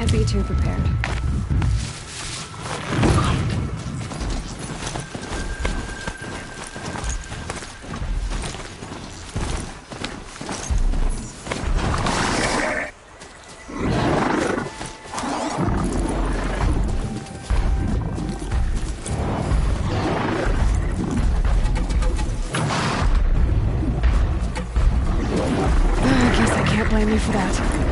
Can't be too prepared. I guess I can't blame you for that.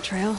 Trail.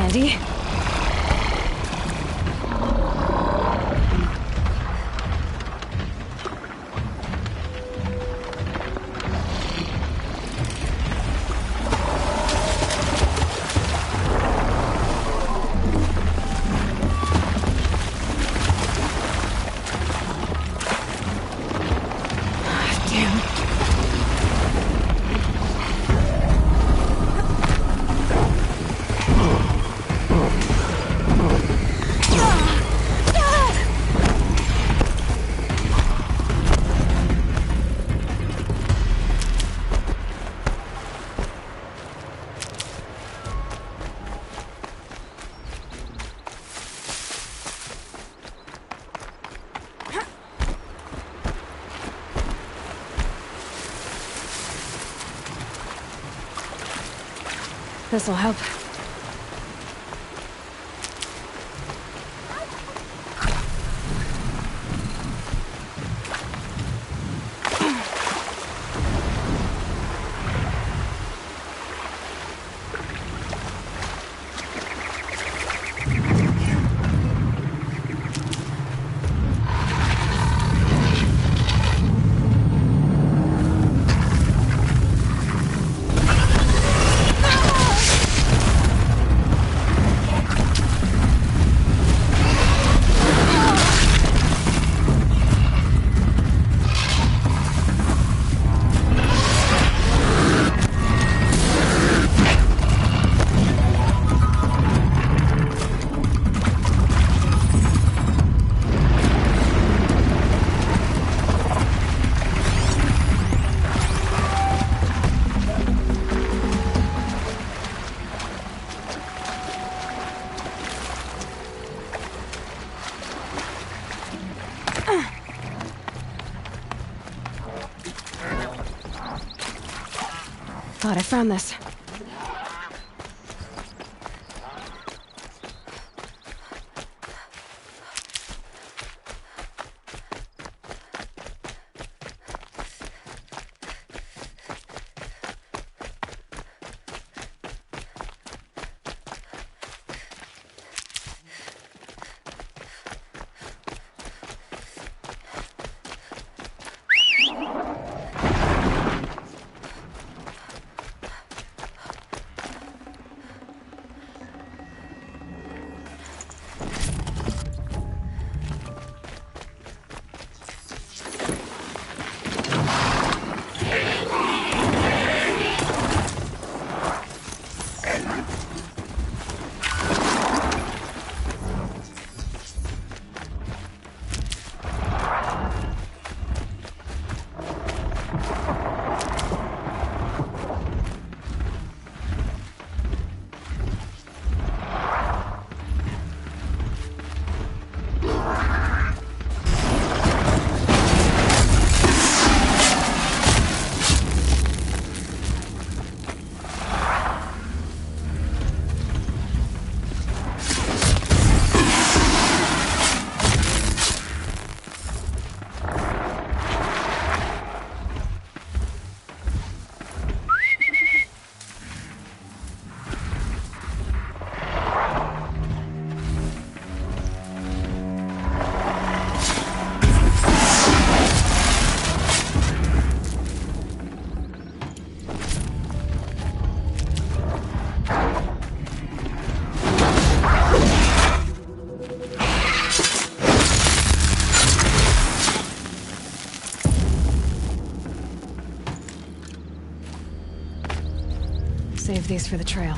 Handy. This'll help. Thought I found this. Save these for the trail.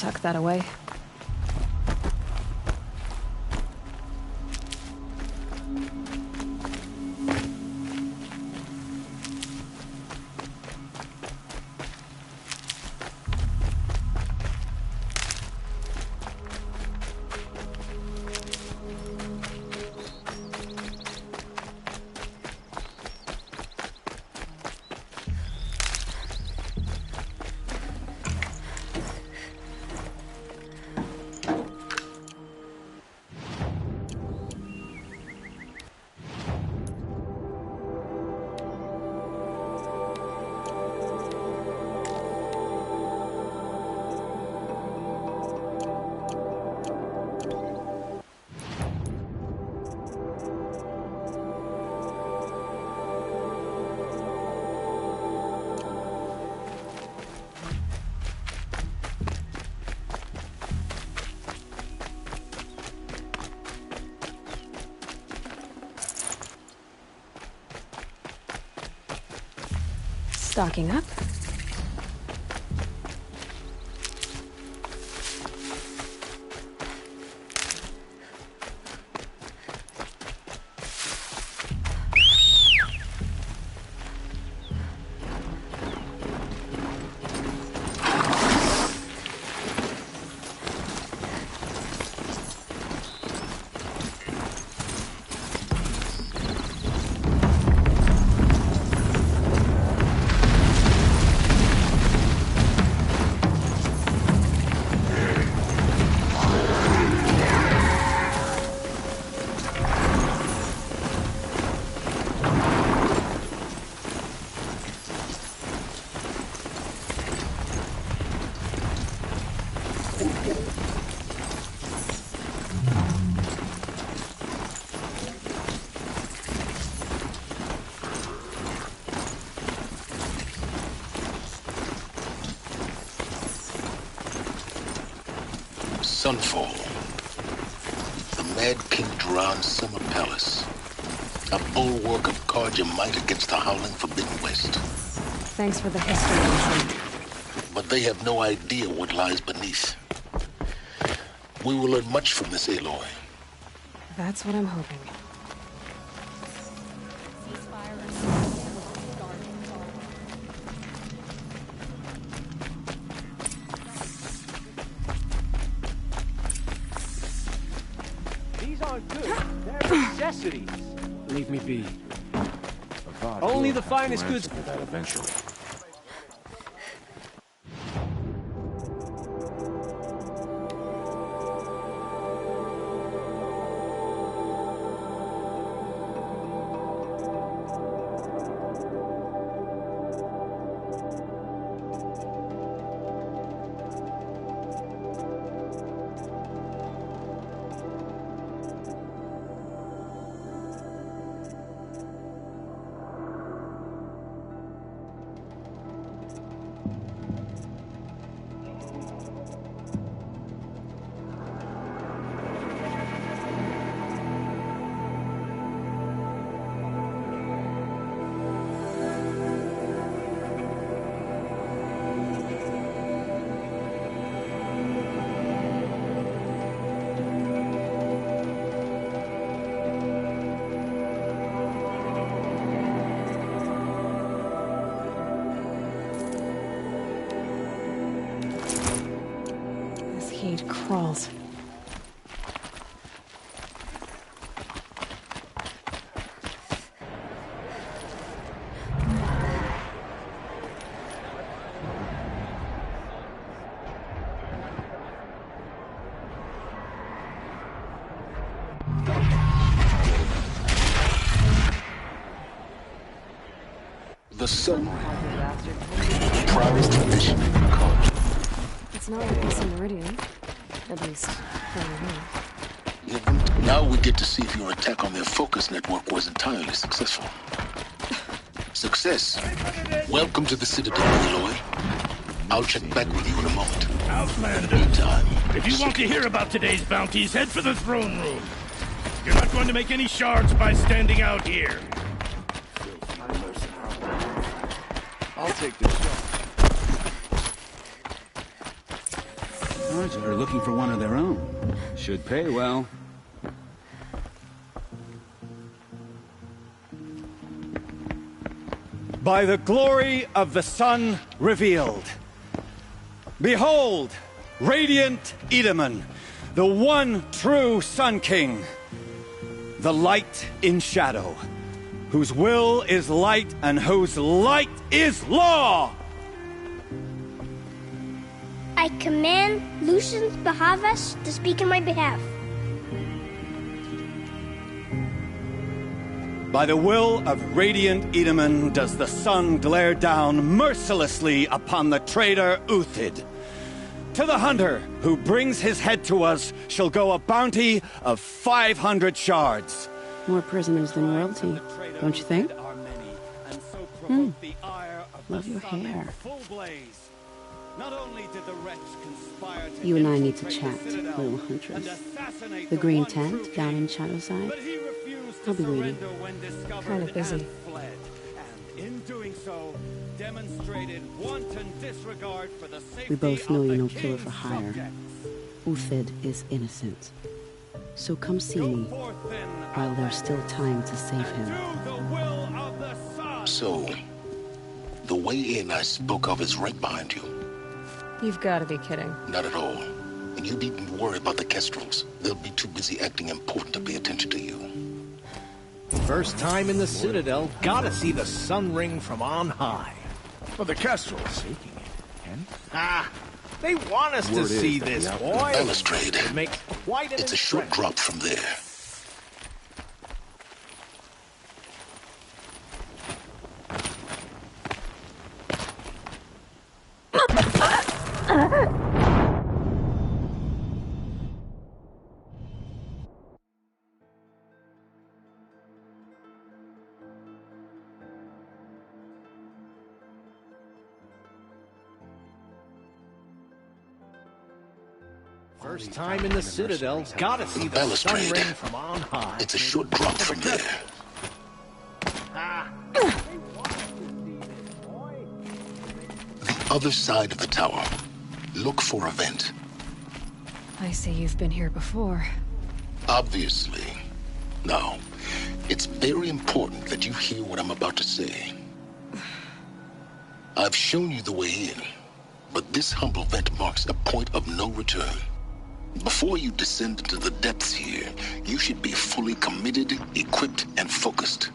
tuck that away. Stocking up. Sunfall. The Mad King Duran's summer palace. A bulwark of guard your might against the howling Forbidden West. Thanks for the history lesson. But they have no idea what lies beneath. We will learn much from this Aloy. That's what I'm hoping. Leave me be. Only the finest goods for that eventually. Heat crawls. The submarine. Promised mission caught. It's not like this in Meridian. At least, for me. Now we get to see if your attack on their focus network was entirely successful. Success. Welcome to the Citadel, Aloy. I'll check back with you in a moment. Outlander, Meantime, if you want to hear about today's bounties, head for the throne room. You're not going to make any shards by standing out here. I'll take this shot. Carja are looking for one of their own. Should pay well. By the glory of the sun revealed. Behold, radiant Edaman, the one true Sun King. The light in shadow, whose will is light and whose light is law! I command Lucius Bahavas to speak in my behalf. By the will of radiant Edaman does the sun glare down mercilessly upon the traitor Uthid. To the hunter who brings his head to us shall go a bounty of 500 shards. More prisoners than royalty, don't you think? Love your hair. You and I need to chat, little huntress. The green tent down in Shadowside? I'll be waiting. Kind of busy. We both know you're no killer for hire. Uthid is innocent. So come see me while there's still time to save him. So, the way in I spoke of is right behind you. You've got to be kidding. Not at all. And you needn't worry about the Kestrels. They'll be too busy acting important to pay attention to you. First time in the Citadel, gotta see the sun ring from on high. For the Kestrels. They want us to see this, boy. Balustrade. It makes quite an It's a short drop from there. First time in the Citadel, gotta see the sun Balustrade. ring from on high. It's a short drop from there. The other side of the tower. Look for a vent. I see you've been here before. Obviously. Now, it's very important that you hear what I'm about to say. I've shown you the way in, but this humble vent marks a point of no return. Before you descend into the depths here, you should be fully committed, equipped, and focused.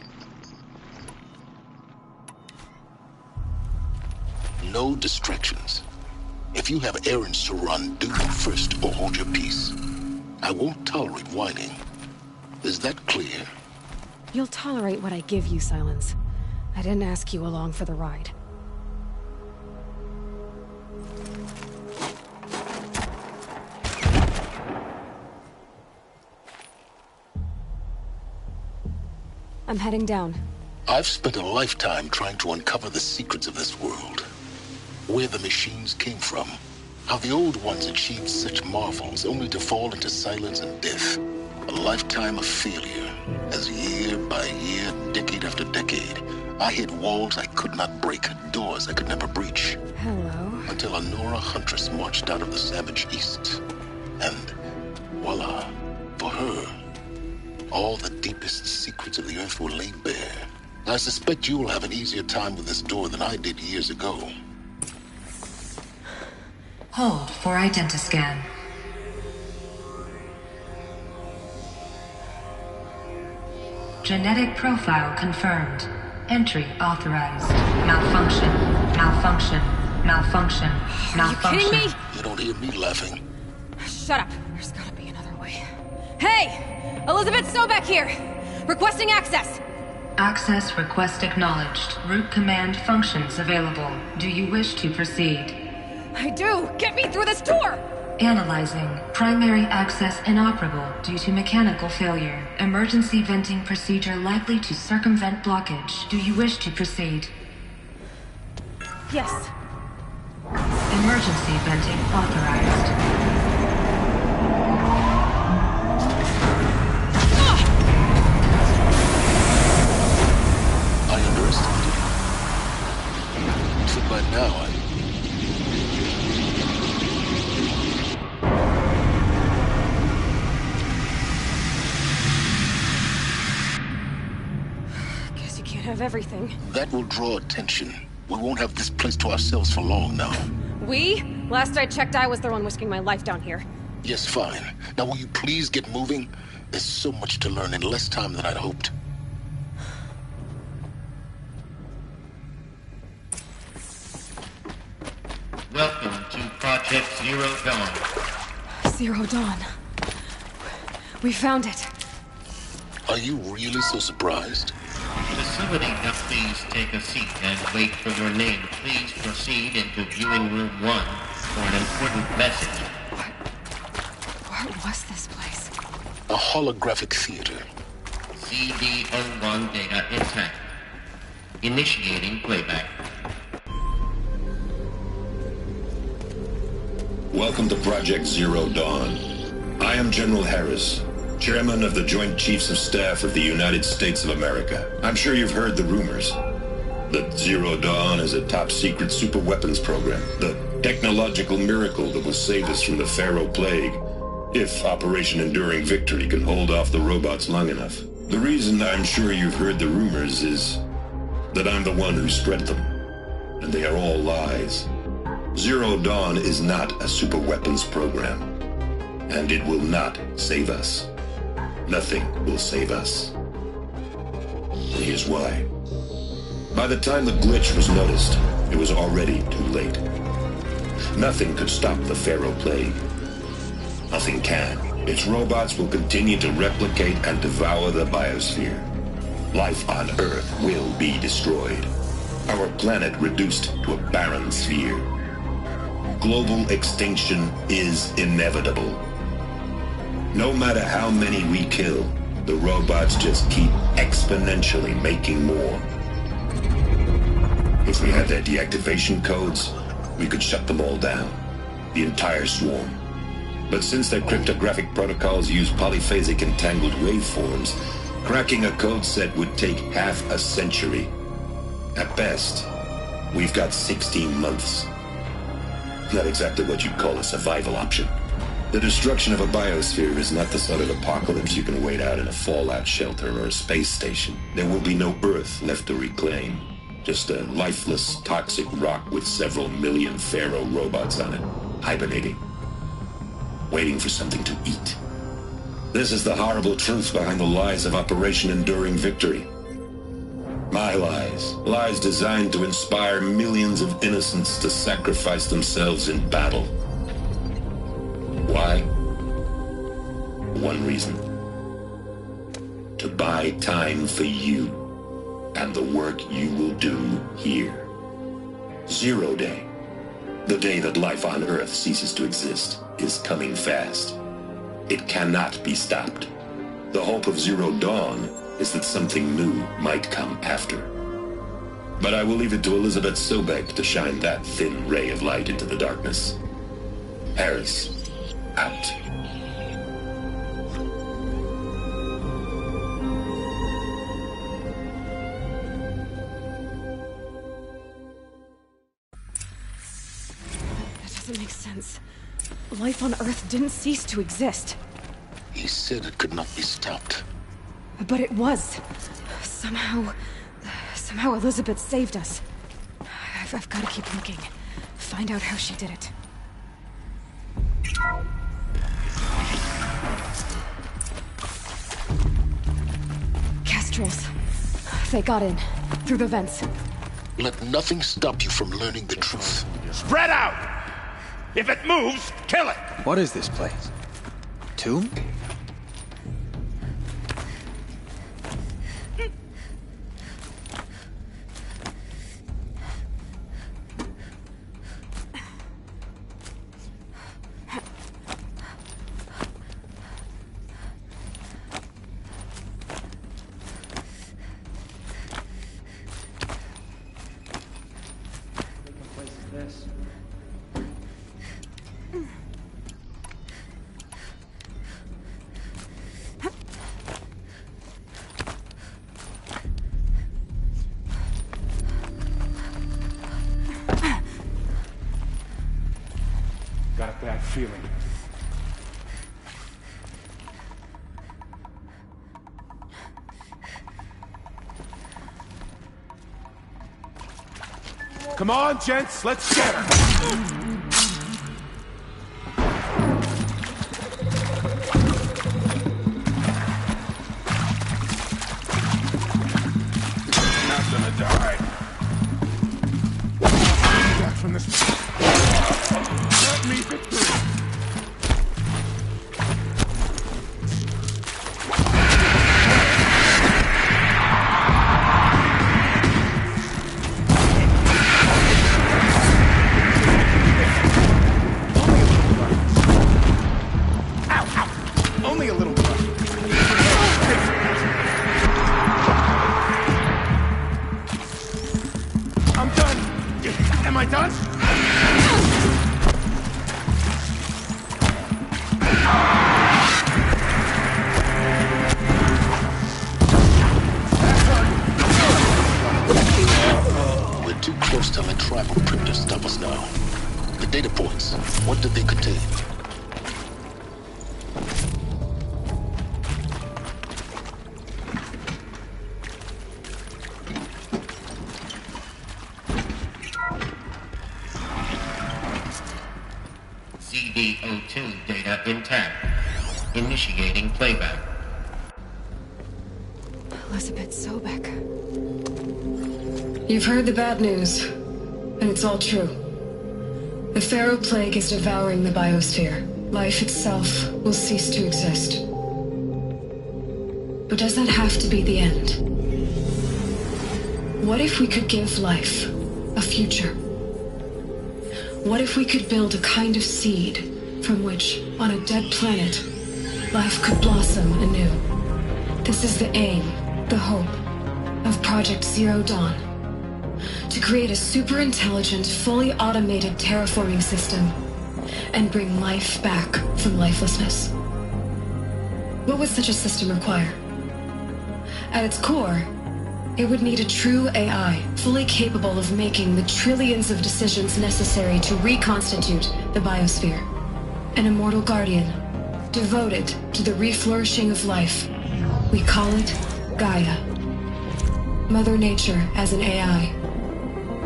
No distractions. If you have errands to run, do them first or hold your peace. I won't tolerate whining. Is that clear? You'll tolerate what I give you, Silence. I didn't ask you along for the ride. I'm heading down. I've spent a lifetime trying to uncover the secrets of this world. Where the machines came from. How the old ones achieved such marvels only to fall into silence and death. A lifetime of failure. As year by year, decade after decade, I hit walls I could not break, doors I could never breach. Hello. Until a Nora huntress marched out of the savage east. And voila, for her, all the deepest secrets of the earth were laid bare. I suspect you will have an easier time with this door than I did years ago. Hold for identiscan. Genetic profile confirmed. Entry authorized. Malfunction. Malfunction. Malfunction. Malfunction. Are you kidding me? You don't hear me laughing. Shut up. There's gotta be another way. Hey! Elizabeth Sobek here! Requesting access! Access request acknowledged. Root command functions available. Do you wish to proceed? I do! Get me through this door! Analyzing. Primary access inoperable due to mechanical failure. Emergency venting procedure likely to circumvent blockage. Do you wish to proceed? Yes. Emergency venting authorized. I underestimated you. So by now, have everything. That will draw attention. We won't have this place to ourselves for long now. We? Last I checked, I was the one risking my life down here. Yes, fine. Now will you please get moving? There's so much to learn in less time than I'd hoped. Welcome to Project Zero Dawn. Zero Dawn. We found it. Are you really so surprised? Facility, now please take a seat and wait for your name. Please proceed into viewing room 1 for an important message. What was this place? A holographic theater. CD01 data intact. Initiating playback. Welcome to Project Zero Dawn. I am General Harris, Chairman of the Joint Chiefs of Staff of the United States of America. I'm sure you've heard the rumors that Zero Dawn is a top-secret superweapons program, the technological miracle that will save us from the Pharaoh Plague, if Operation Enduring Victory can hold off the robots long enough. The reason I'm sure you've heard the rumors is that I'm the one who spread them, and they are all lies. Zero Dawn is not a superweapons program, and it will not save us. Nothing will save us. And here's why. By the time the glitch was noticed, it was already too late. Nothing could stop the Pharaoh Plague. Nothing can. Its robots will continue to replicate and devour the biosphere. Life on Earth will be destroyed. Our planet reduced to a barren sphere. Global extinction is inevitable. No matter how many we kill, the robots just keep exponentially making more. If we had their deactivation codes, we could shut them all down. The entire swarm. But since their cryptographic protocols use polyphasic entangled waveforms, cracking a code set would take half a century. At best, we've got 16 months. Not exactly what you'd call a survival option. The destruction of a biosphere is not the sort of apocalypse you can wait out in a fallout shelter or a space station. There will be no Earth left to reclaim. Just a lifeless, toxic rock with several million Pharaoh robots on it, hibernating, waiting for something to eat. This is the horrible truth behind the lies of Operation Enduring Victory. My lies. Lies designed to inspire millions of innocents to sacrifice themselves in battle. Why? One reason. To buy time for you and the work you will do here. Zero Day, the day that life on Earth ceases to exist, is coming fast. It cannot be stopped. The hope of Zero Dawn is that something new might come after. But I will leave it to Elizabeth Sobek to shine that thin ray of light into the darkness. Harris, out. That doesn't make sense. Life on Earth didn't cease to exist. He said it could not be stopped. But it was. Somehow Elizabeth saved us. I've got to keep looking. Find out how she did it. Kestrels. They got in. Through the vents. Let nothing stop you from learning the truth. Spread out! If it moves, kill it! What is this place? Tomb? Got a bad feeling. Come on, gents, let's get her! Die. Back from this. Grant me victory. Only a little blood. I'm done. Am I done? We're too close to let tribal primitives stop us now. The data points, what did they contain? CD02 data intact. Initiating playback. Elizabeth Sobek. You've heard the bad news, and it's all true. The Pharaoh Plague is devouring the biosphere. Life itself will cease to exist. But does that have to be the end? What if we could give life a future? What if we could build a kind of seed from which, on a dead planet, life could blossom anew? This is the aim, the hope, of Project Zero Dawn. To create a super-intelligent, fully automated terraforming system and bring life back from lifelessness. What would such a system require? At its core, it would need a true AI, fully capable of making the trillions of decisions necessary to reconstitute the biosphere. An immortal guardian, devoted to the reflourishing of life. We call it Gaia. Mother Nature as an AI.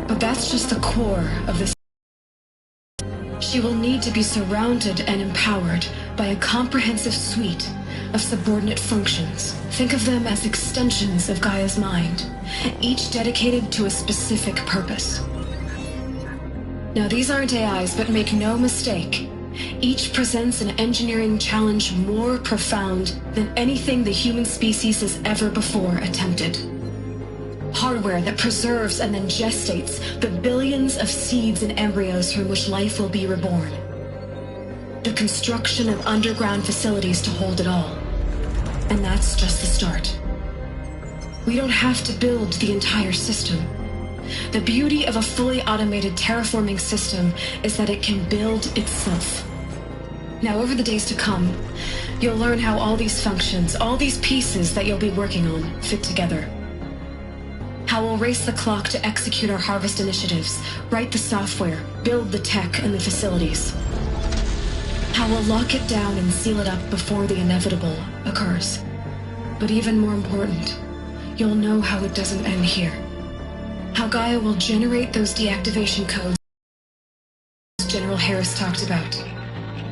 But that's just the core of this. She will need to be surrounded and empowered by a comprehensive suite of subordinate functions. Think of them as extensions of Gaia's mind, each dedicated to a specific purpose. Now, these aren't AIs, but make no mistake, each presents an engineering challenge more profound than anything the human species has ever before attempted. Hardware that preserves and then gestates the billions of seeds and embryos from which life will be reborn. The construction of underground facilities to hold it all. And that's just the start. We don't have to build the entire system. The beauty of a fully automated terraforming system is that it can build itself. Now, over the days to come, you'll learn how all these functions, all these pieces that you'll be working on, fit together. How we'll race the clock to execute our harvest initiatives, write the software, build the tech and the facilities. How we'll lock it down and seal it up before the inevitable occurs. But even more important, you'll know how it doesn't end here. How Gaia will generate those deactivation codes General Harris talked about,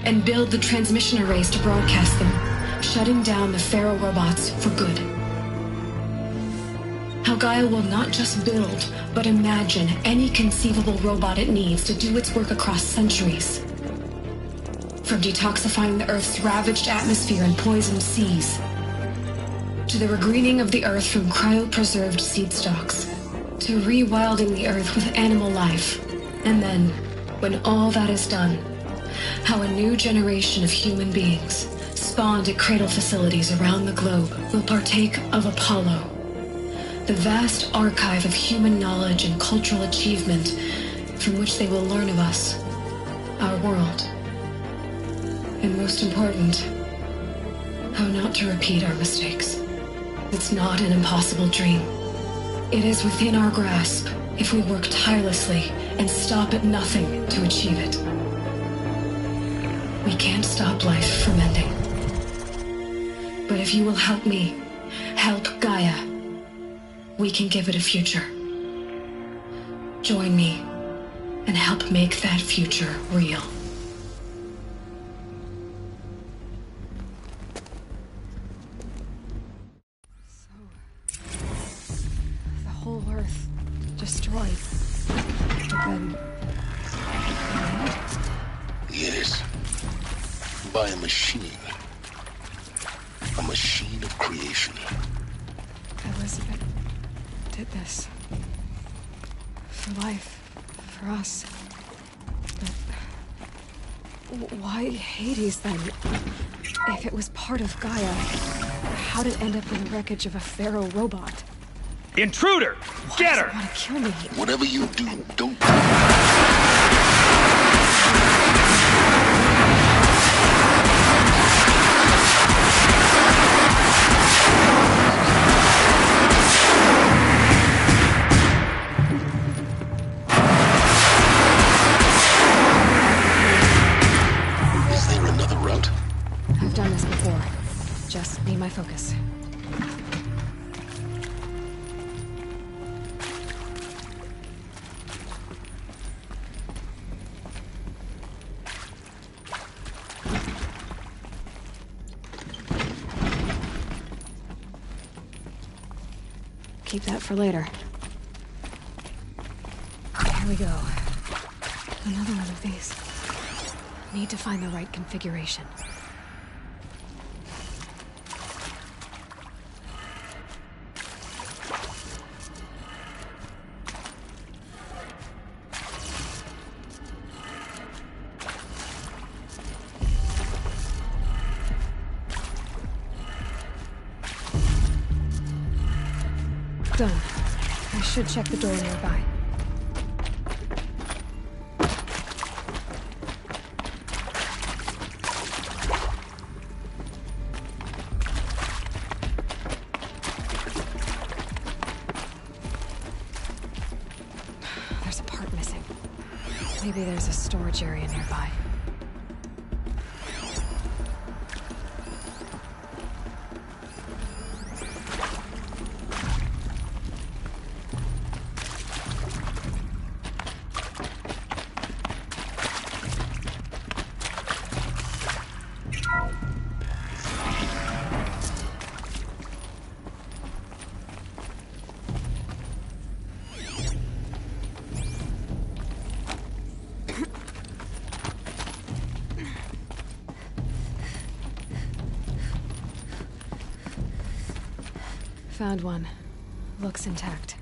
and build the transmission arrays to broadcast them, shutting down the Pharaoh robots for good. How Gaia will not just build, but imagine any conceivable robot it needs to do its work across centuries. From detoxifying the Earth's ravaged atmosphere and poisoned seas, to the regreening of the Earth from cryopreserved seed stalks, to rewilding the Earth with animal life. And then, when all that is done, how a new generation of human beings, spawned at cradle facilities around the globe, will partake of Apollo, the vast archive of human knowledge and cultural achievement from which they will learn of us, our world. And most important, how not to repeat our mistakes. It's not an impossible dream. It is within our grasp if we work tirelessly and stop at nothing to achieve it. We can't stop life from ending. But if you will help me, help Gaia, we can give it a future. Join me and help make that future real. The whole Earth destroyed. But then... Yes. By a machine. A machine of creation. Elizabeth did this. For life. For us. But... why Hades, then? If it was part of Gaia, how'd it end up in the wreckage of a Pharaoh robot? Intruder! Get her! Want to kill me? Whatever you do, don't... Is there another route? I've done this before. Just need my focus. Keep that for later. Here we go. Another one of these. Need to find the right configuration. Done. I should check the door nearby. There's a part missing. Maybe there's a storage area nearby. Found one. Looks intact.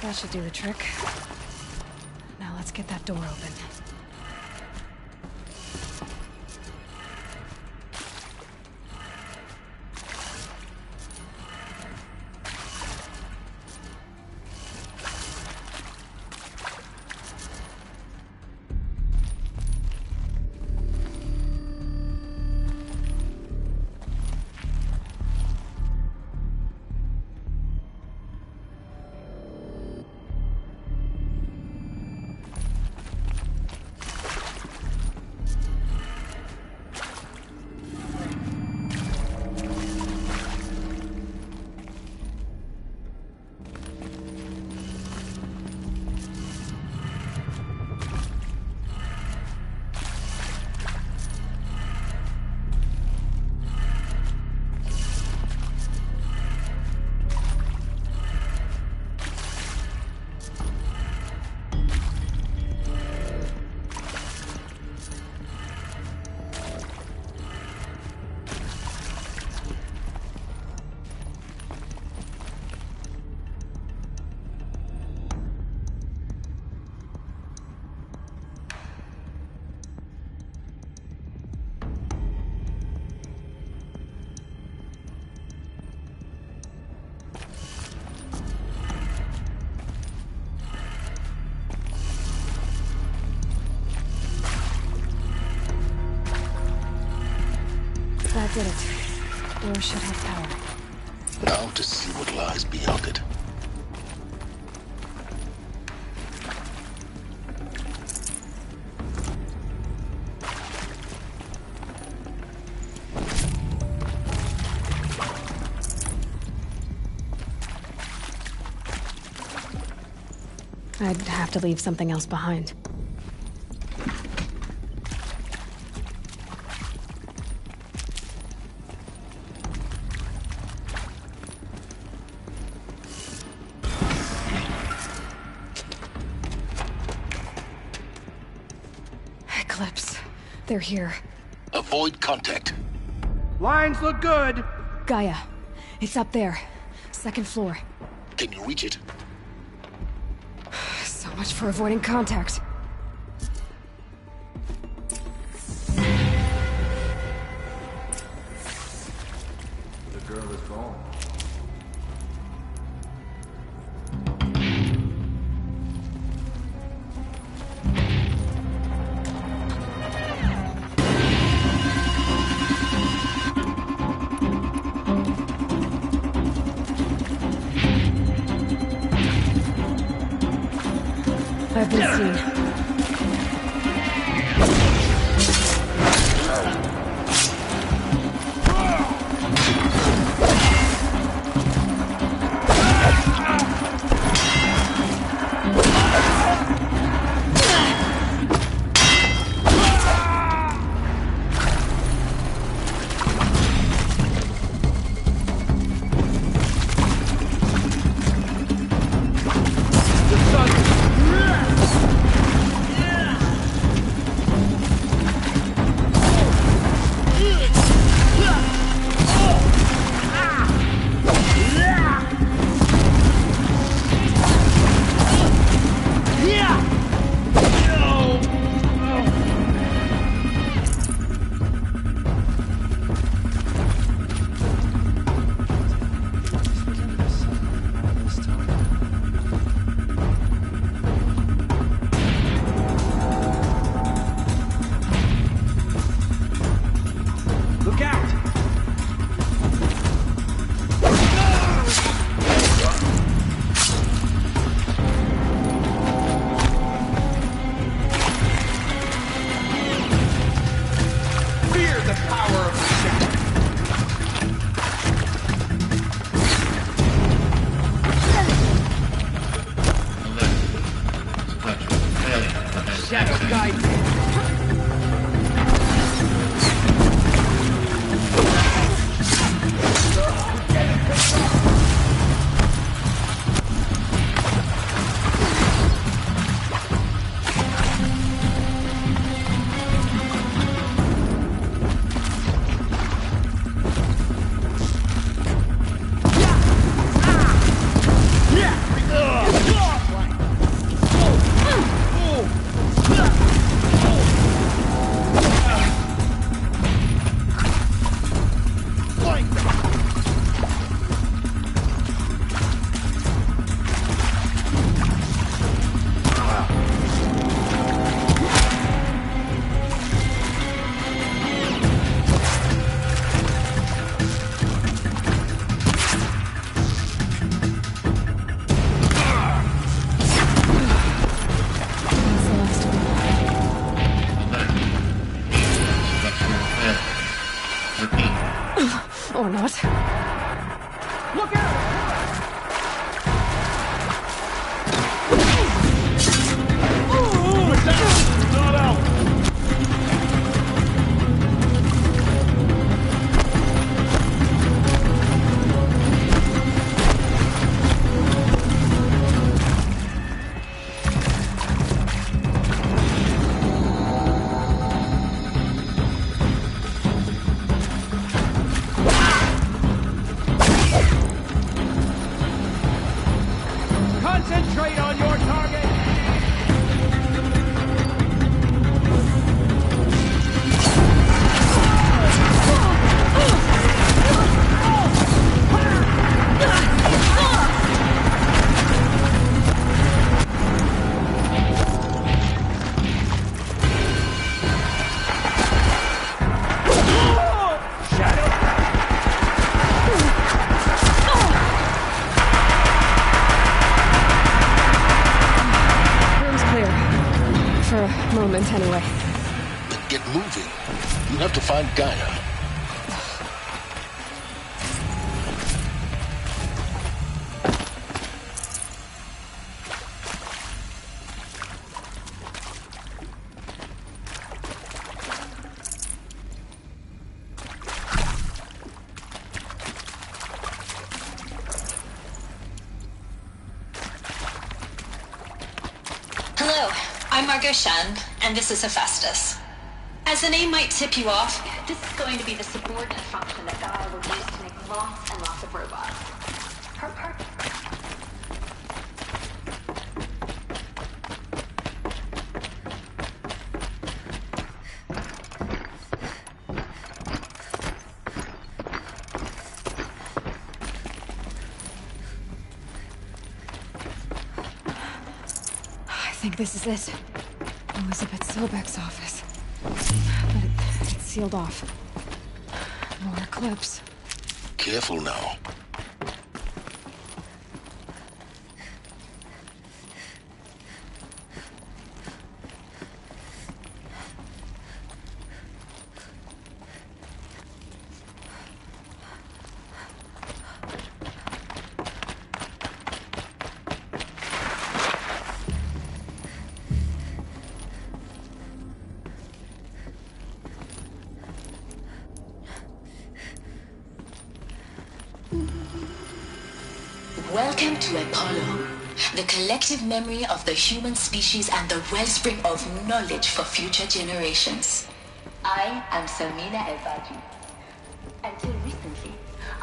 That should do the trick. Now let's get that door open. That did it. Door should have power. Now to see what lies beyond it. I'd have to leave something else behind. Eclipse. They're here. Avoid contact. Lines look good. Gaia. It's up there. Second floor. Can you reach it? So much for avoiding contact. The girl is gone. I've been seen. Or not. Look out! Not out! Concentrate on your target! For a moment, anyway. Then get moving. You have to find Gaia. I'm Margot Shen, and this is Hephaestus. As the name might tip you off, this is going to be the subordinate function that Gaia will use to make lots and lots of robots. Her purpose. I think this is it. Elizabeth Sobek's office. But it's sealed off. More clips. Careful now. Welcome to Apollo, the collective memory of the human species and the wellspring of knowledge for future generations. I am Samina El-Baji. Until recently,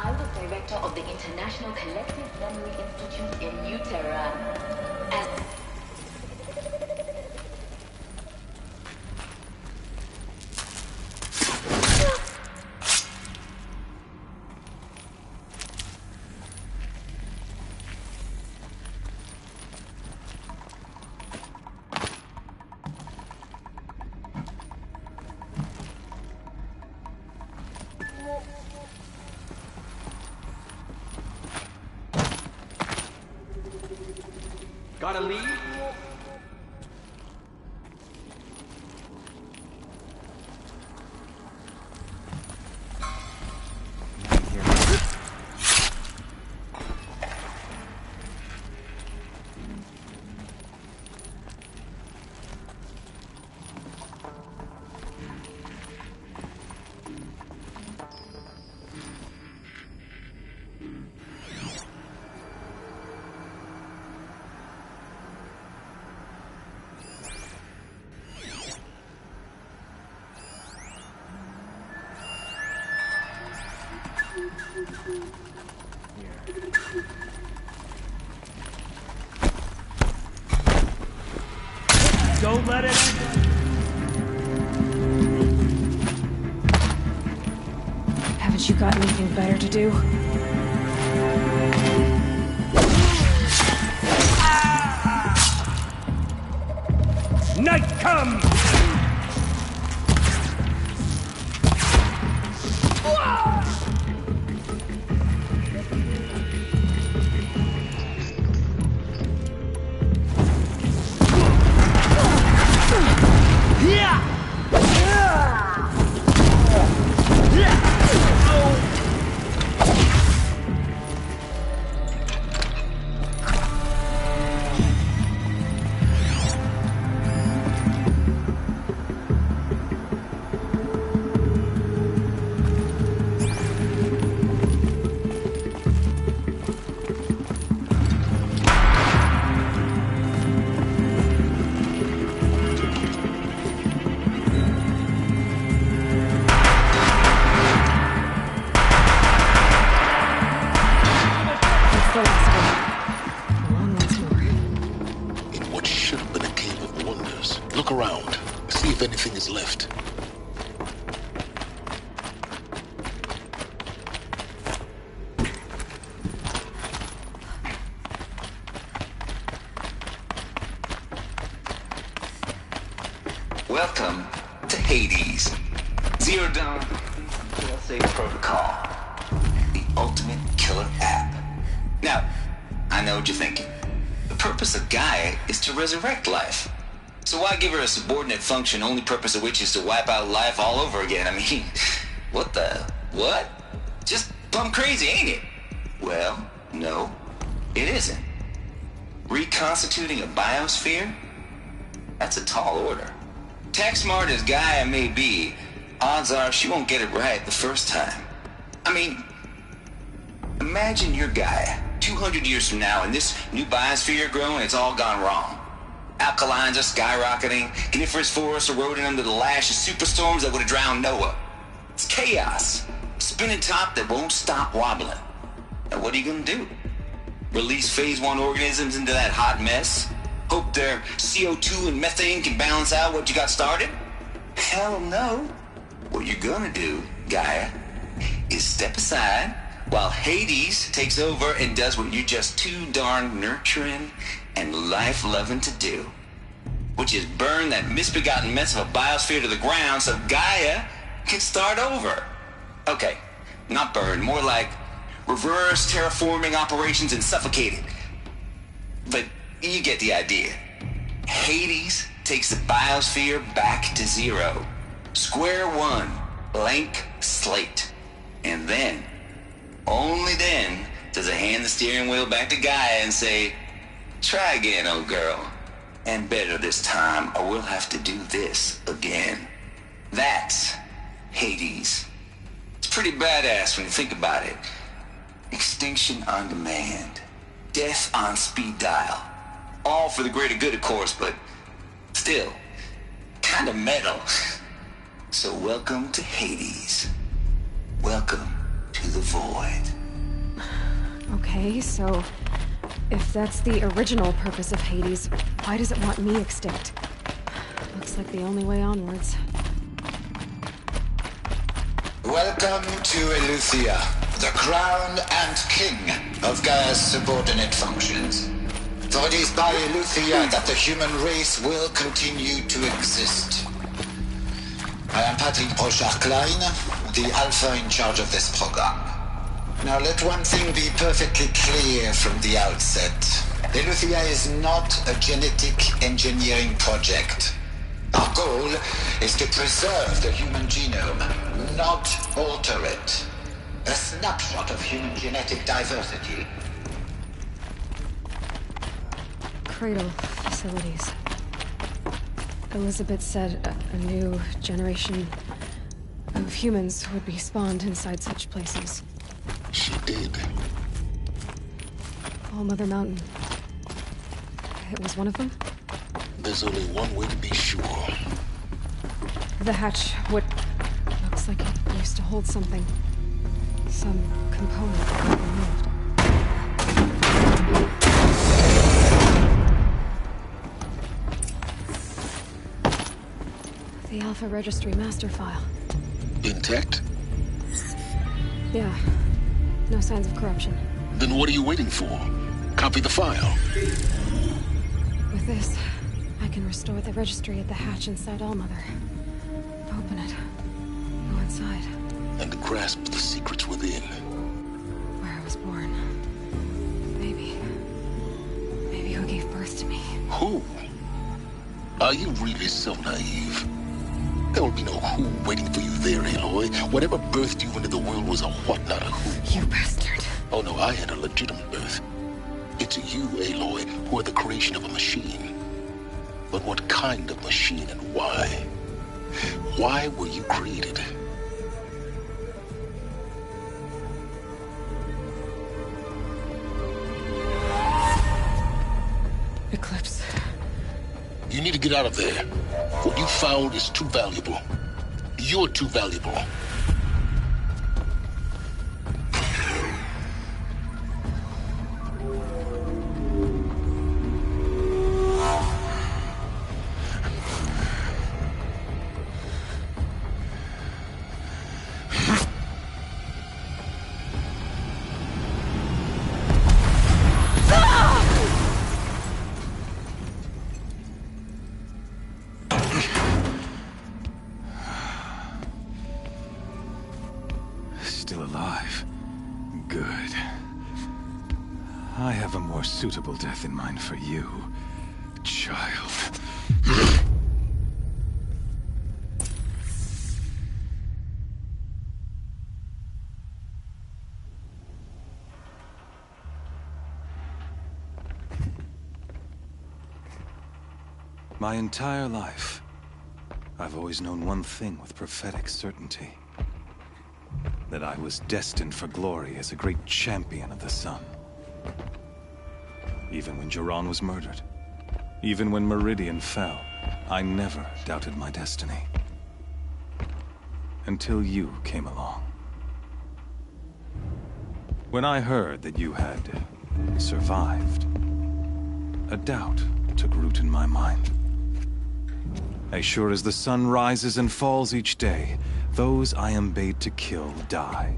I was director of the International Collective Memory Institute in New Tehran. Gotta leave? Don't let it... Haven't you got anything better to do? Night come! Look around. See if anything is left. Welcome to Hades. Zero Dawn PLC Protocol. The ultimate killer app. Now, I know what you're thinking. The purpose of Gaia is to resurrect life. So why give her a subordinate function, only purpose of which is to wipe out life all over again? I mean, what? Just plumb crazy, ain't it? Well, no, it isn't. Reconstituting a biosphere? That's a tall order. Tech smart as Gaia may be, odds are she won't get it right the first time. I mean, imagine you're Gaia 200 years from now and this new biosphere growing, it's all gone wrong. Alkalines are skyrocketing, coniferous forests eroding under the lash of superstorms that would have drowned Noah. It's chaos. Spinning top that won't stop wobbling. Now what are you gonna do? Release phase 1 organisms into that hot mess? Hope their CO2 and methane can balance out what you got started? Hell no. What you're gonna do, Gaia, is step aside while Hades takes over and does what you're just too darn nurturing and life-loving to do, which is burn that misbegotten mess of a biosphere to the ground so Gaia can start over. Okay, not burn, more like reverse terraforming operations and suffocate it. But you get the idea. Hades takes the biosphere back to zero. Square one, blank slate. And then, only then, does it hand the steering wheel back to Gaia and say, try again, old girl. And better this time, or we'll have to do this again. That's Hades. It's pretty badass when you think about it. Extinction on demand. Death on speed dial. All for the greater good, of course, but still, kind of metal. So welcome to Hades. Welcome to the void. Okay, so if that's the original purpose of Hades, why does it want me extinct? Looks like the only way onwards. Welcome to Eleuthia, the crown and king of Gaia's subordinate functions. For it is by Eleuthia that the human race will continue to exist. I am Patrick Brochard-Klein, the Alpha in charge of this program. Now let one thing be perfectly clear from the outset. Eleuthia is not a genetic engineering project. Our goal is to preserve the human genome, not alter it. A snapshot of human genetic diversity. Cradle facilities. Elizabeth said a new generation of humans would be spawned inside such places. She did. All Mother Mountain. It was one of them? There's only one way to be sure. The hatch, what looks like it used to hold something. Some component got removed. The Alpha Registry master file. Intact? Yeah. No signs of corruption. Then what are you waiting for? Copy the file. With this, I can restore the registry at the hatch inside Allmother. Open it. Go inside. And grasp the secrets within. Where I was born. Maybe who gave birth to me. Who? Are you really so naive? There will be no who waiting for you there, Aloy. Whatever birthed you into the world was a what, not a who. You bastard. Oh no, I had a legitimate birth. It's you, Aloy, who are the creation of a machine. But what kind of machine and why? Why were you created? Eclipse. You need to get out of there. What you found is too valuable. You're too valuable. Still alive. Good. I have a more suitable death in mind for you, child. My entire life, I've always known one thing with prophetic certainty. That I was destined for glory as a great champion of the sun. Even when Jiran was murdered, Even when Meridian fell, I never doubted my destiny. Until you came along. When I heard that you had survived, a doubt took root in my mind. As sure as the sun rises and falls each day, those I am bade to kill die.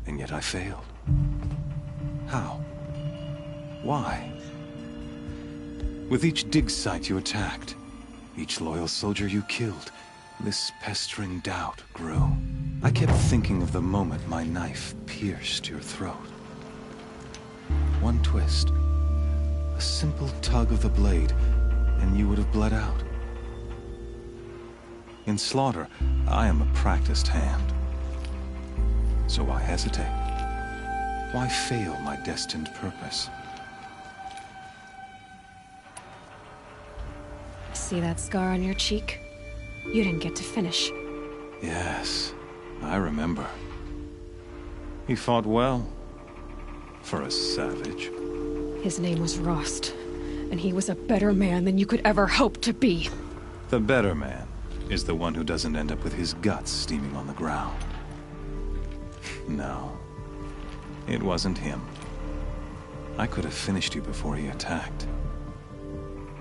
And yet I failed. How? Why? With each dig site you attacked, each loyal soldier you killed, this pestering doubt grew. I kept thinking of the moment my knife pierced your throat. One twist, a simple tug of the blade, and you would have bled out. In slaughter, I am a practiced hand. So why hesitate? Why fail my destined purpose? See that scar on your cheek? You didn't get to finish. Yes, I remember. He fought well. For a savage. His name was Rost, and he was a better man than you could ever hope to be. The better man is the one who doesn't end up with his guts steaming on the ground. No, it wasn't him. I could have finished you before he attacked.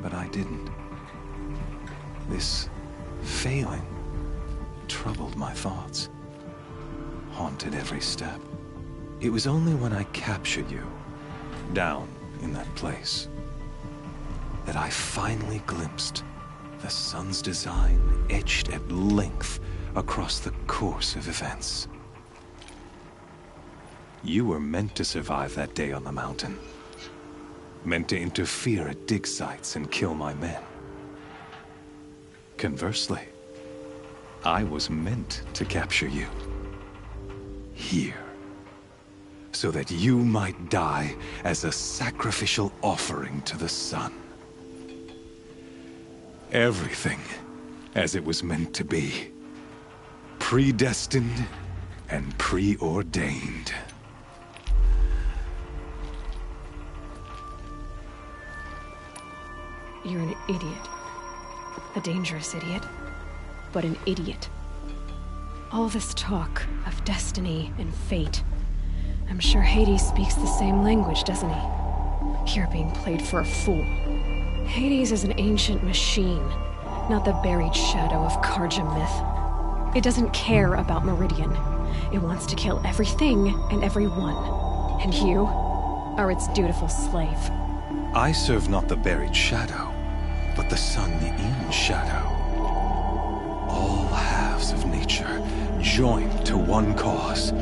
But I didn't. This failing troubled my thoughts, haunted every step. It was only when I captured you, down in that place, that I finally glimpsed the sun's design etched at length across the course of events. You were meant to survive that day on the mountain. Meant to interfere at dig sites and kill my men. Conversely, I was meant to capture you. Here. So that you might die as a sacrificial offering to the sun. Everything as it was meant to be. Predestined and preordained. You're an idiot. A dangerous idiot, but an idiot. All this talk of destiny and fate. I'm sure Hades speaks the same language, doesn't he? You're being played for a fool. Hades is an ancient machine, not the buried shadow of Karja myth. It doesn't care about Meridian. It wants to kill everything and everyone. And you are its dutiful slave. I serve not the buried shadow, but the sun in shadow. All halves of nature joined to one cause.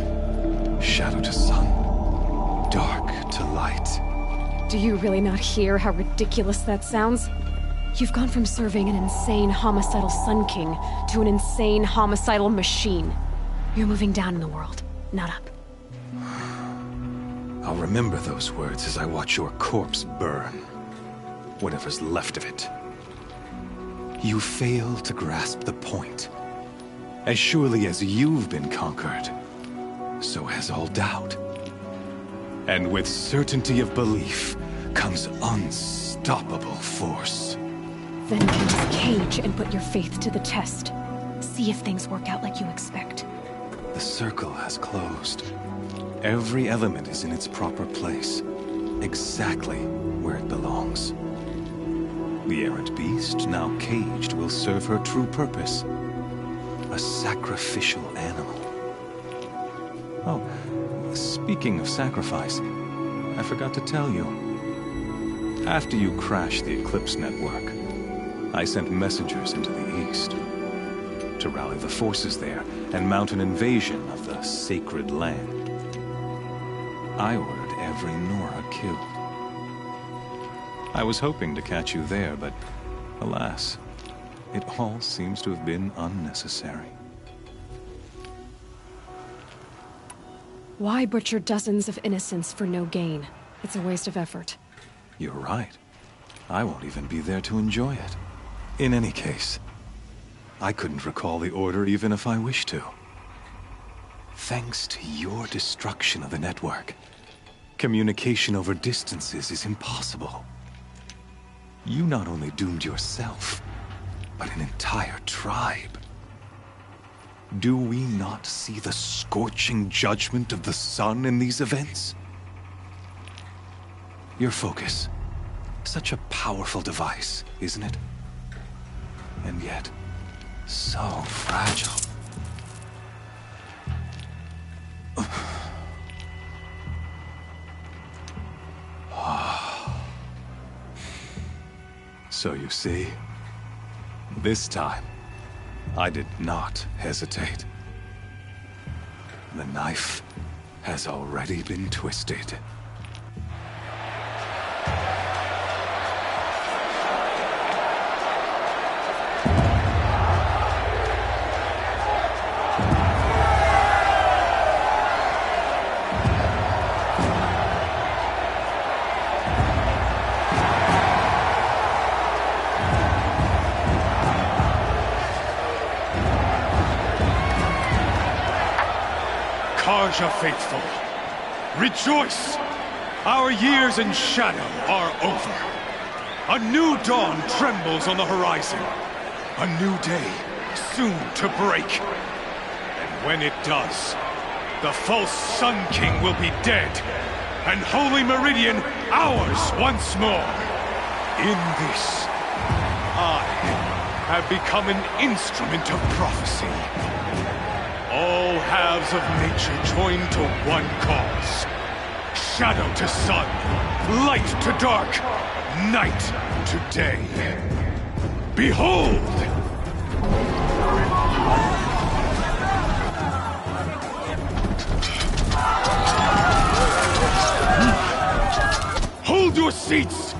Shadow to sun, dark to light. Do you really not hear how ridiculous that sounds? You've gone from serving an insane homicidal Sun King to an insane homicidal machine. You're moving down in the world, not up. I'll remember those words as I watch your corpse burn. Whatever's left of it. You fail to grasp the point. As surely as you've been conquered, so has all doubt. And with certainty of belief comes unstoppable force. Then get this cage and put your faith to the test. See if things work out like you expect. The circle has closed. Every element is in its proper place, exactly where it belongs. The errant beast, now caged, will serve her true purpose. A sacrificial animal. Oh, speaking of sacrifice, I forgot to tell you. After you crashed the Eclipse network, I sent messengers into the east to rally the forces there and mount an invasion of the sacred land. I ordered every Nora killed. I was hoping to catch you there, but alas, it all seems to have been unnecessary. Why butcher dozens of innocents for no gain? It's a waste of effort. You're right. I won't even be there to enjoy it. In any case, I couldn't recall the order even if I wished to. Thanks to your destruction of the network, communication over distances is impossible. You not only doomed yourself, but an entire tribe. Do we not see the scorching judgment of the sun in these events? Your focus. Such a powerful device, isn't it? And yet, so fragile. So you see, this time, I did not hesitate. The knife has already been twisted. Karja faithful, rejoice! Our years in shadow are over. A new dawn trembles on the horizon. A new day soon to break. And when it does, the false Sun King will be dead, and Holy Meridian ours once more. In this, I have become an instrument of prophecy. All halves of nature join to one cause. Shadow to sun, light to dark, night to day. Behold! Hold your seats!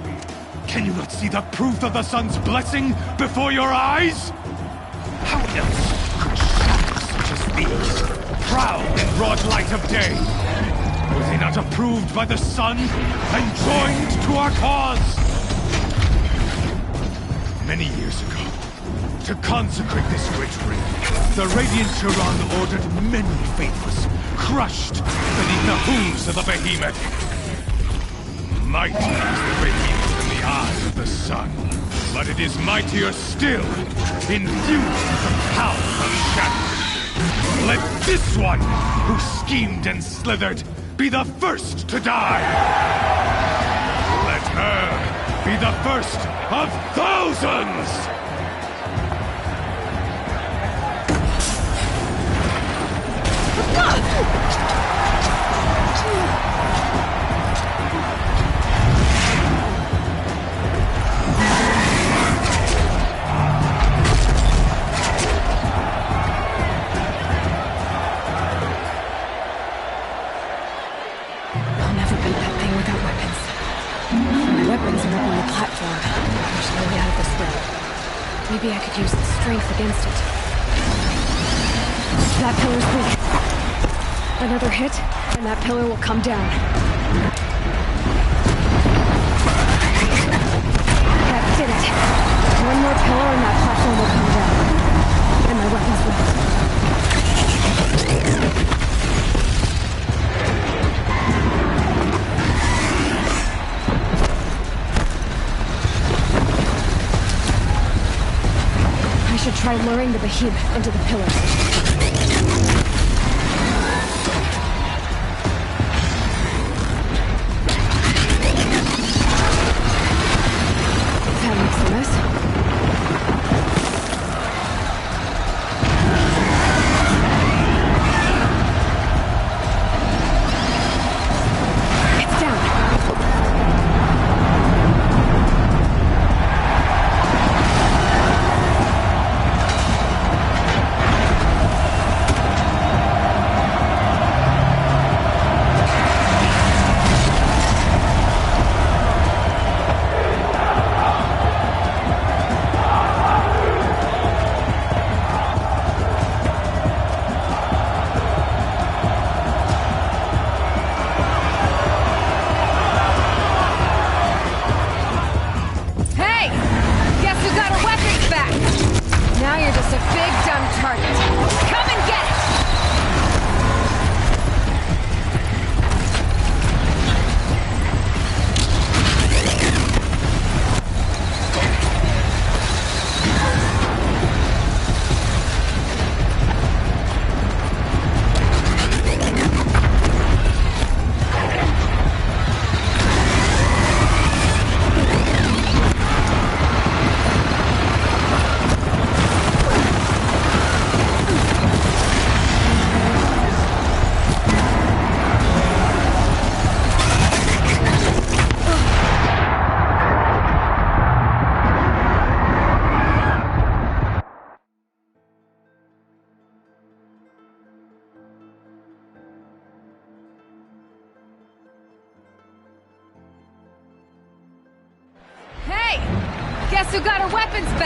Can you not see the proof of the sun's blessing before your eyes? How else could shadows such as these prowl in broad light of day? Were they not approved by the sun and joined to our cause? Many years ago, to consecrate this great ring, the Radiant Turan ordered many faithless crushed beneath the hooves of the behemoth. Mighty is the behemoth in the eyes of the sun, but it is mightier still, infused with the power of shadow. Let this one, who schemed and slithered, be the first to die! Let her be the first of thousands! Maybe I could use the strength against it. That pillar's weak. Another hit, and that pillar will come down. That did it. One more pillar and that platform will come down. And my weapons left. I should try luring the behemoth into the pillars. That makes a mess. It's down.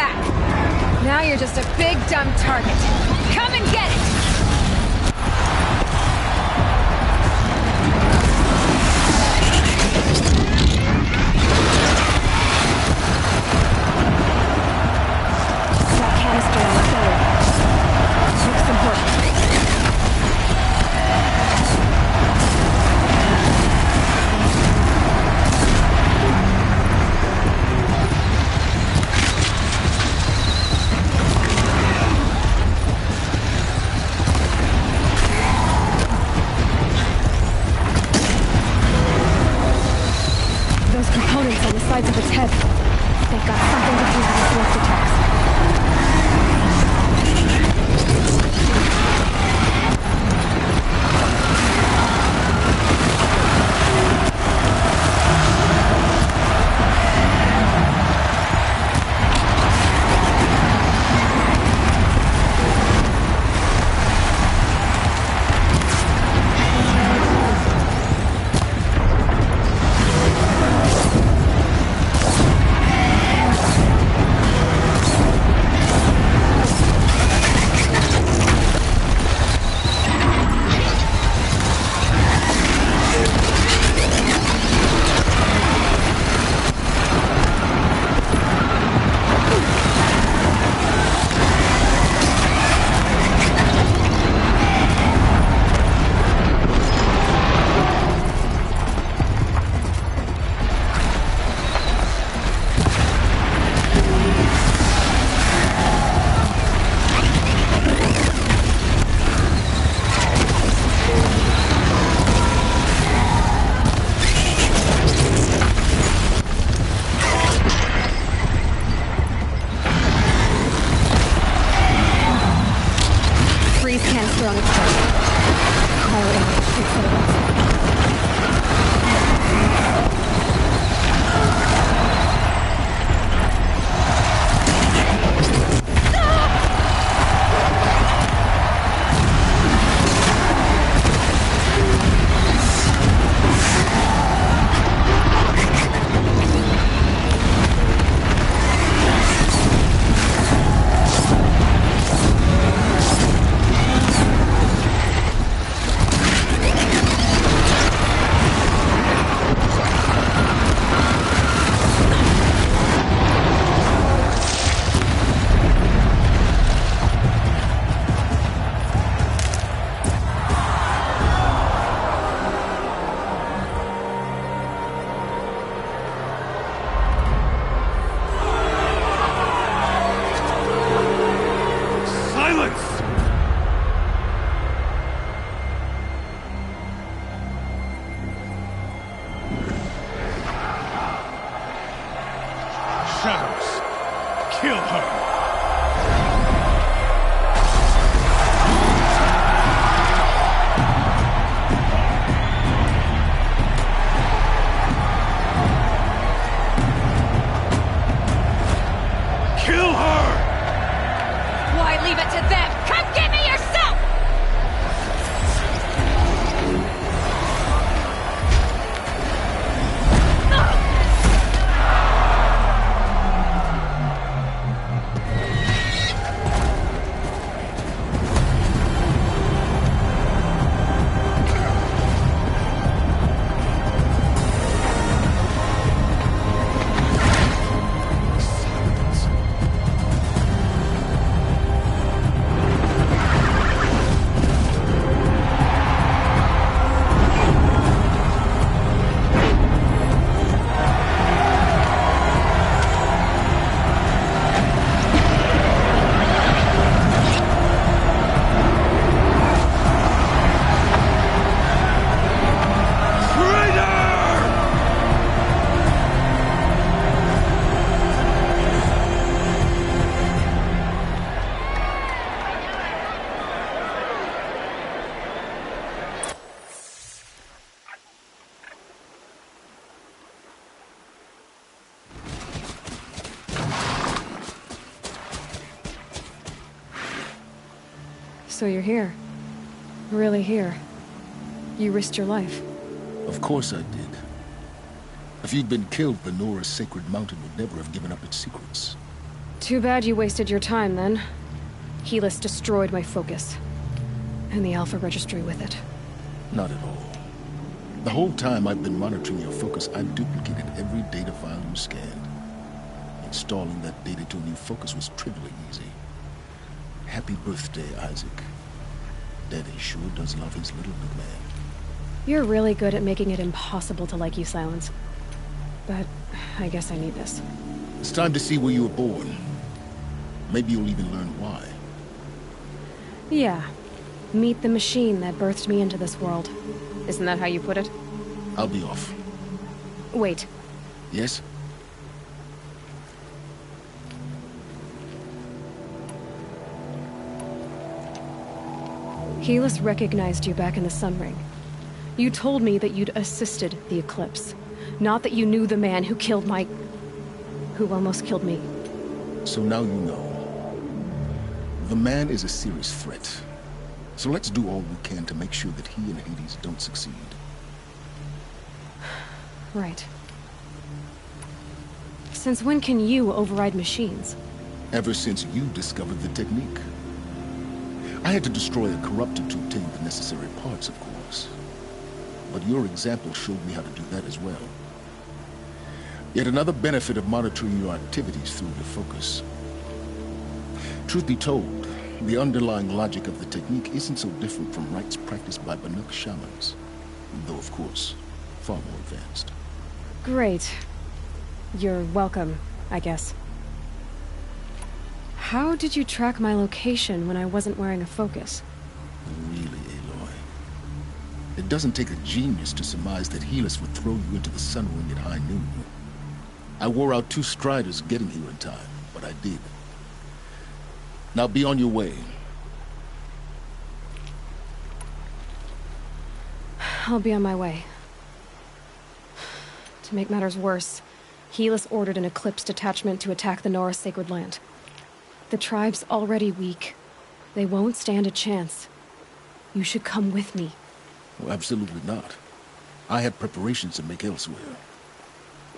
back. Now you're just a big, dumb target. Come and get it! That canister on the killer. Looks important. Components on the sides of its head. They've got something to do with the swift attacks. Canister on its head. Cryo image. Fix it up. Shadows, kill her! Kill her! Why leave it to them? Come get me yourself! So you're here. Really here. You risked your life. Of course I did. If you'd been killed, Benora's sacred mountain would never have given up its secrets. Too bad you wasted your time, then. Helis destroyed my focus. And the Alpha Registry with it. Not at all. The whole time I've been monitoring your focus, I've duplicated every data file you scanned. Installing that data to a new focus was trivially easy. Happy birthday, Isaac. Daddy sure does love his little big man. You're really good at making it impossible to like you, Silence. But I guess I need this. It's time to see where you were born. Maybe you'll even learn why. Yeah. Meet the machine that birthed me into this world. Isn't that how you put it? I'll be off. Wait. Yes? Helis recognized you back in the Sun Ring. You told me that you'd assisted the Eclipse. Not that you knew the man who killed my... who almost killed me. So now you know. The man is a serious threat. So let's do all we can to make sure that he and Hades don't succeed. Right. Since when can you override machines? Ever since you discovered the technique. I had to destroy a corruptor to obtain the necessary parts, of course. But your example showed me how to do that as well. Yet another benefit of monitoring your activities through the focus. Truth be told, the underlying logic of the technique isn't so different from rites practiced by Banuk shamans. Though, of course, far more advanced. Great. You're welcome, I guess. How did you track my location when I wasn't wearing a focus? Really, Aloy? It doesn't take a genius to surmise that Helis would throw you into the Sun Ring at high noon. I wore out 2 striders getting here in time, but I did. Now be on your way. I'll be on my way. To make matters worse, Helis ordered an Eclipse detachment to attack the Nora Sacred Land. The tribe's already weak. They won't stand a chance. You should come with me. Well, absolutely not. I have preparations to make elsewhere.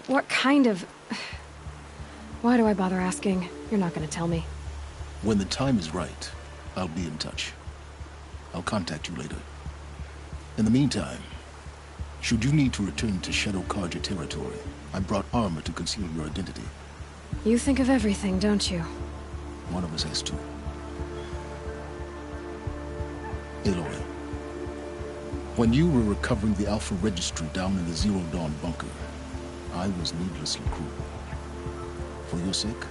What kind of... Why do I bother asking? You're not gonna tell me. When the time is right, I'll be in touch. I'll contact you later. In the meantime, should you need to return to Shadow Carja territory, I brought armor to conceal your identity. You think of everything, don't you? One of us has to. Aloy, when you were recovering the Alpha Registry down in the Zero Dawn bunker, I was needlessly cruel. For your sake,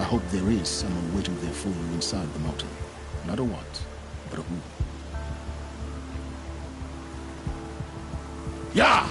I hope there is someone waiting there for you inside the mountain. Not a what, but a who. Yeah!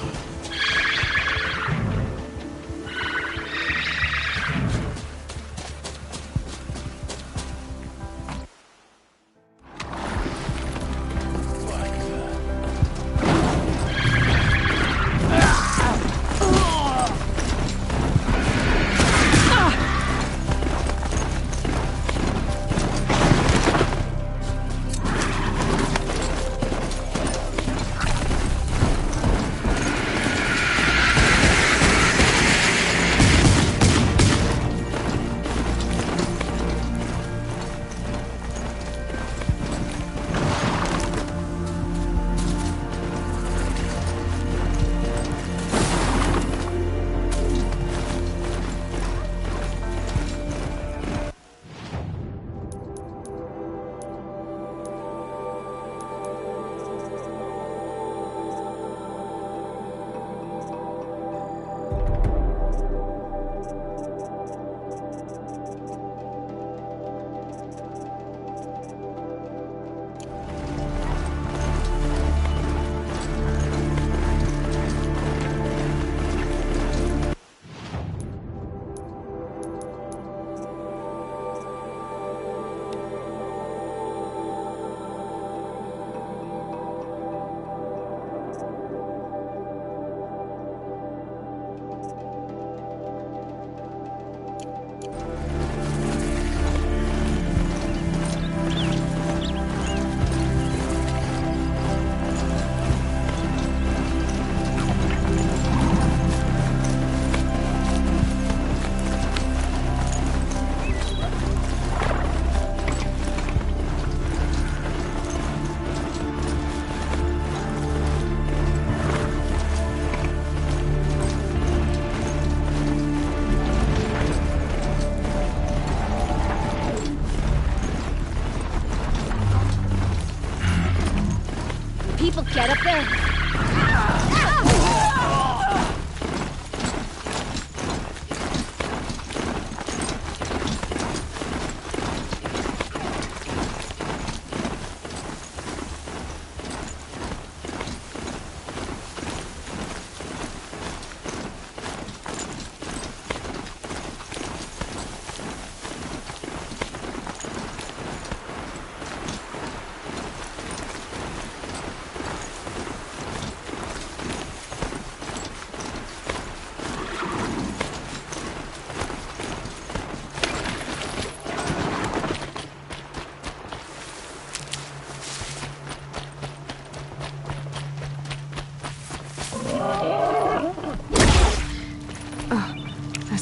people get up there?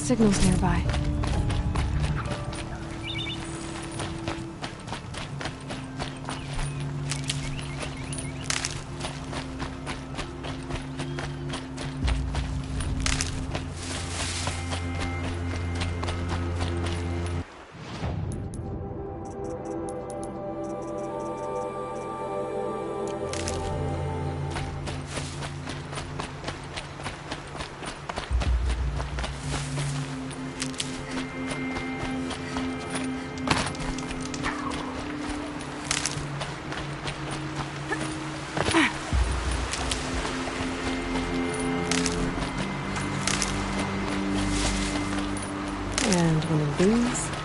Signals nearby. And one of these.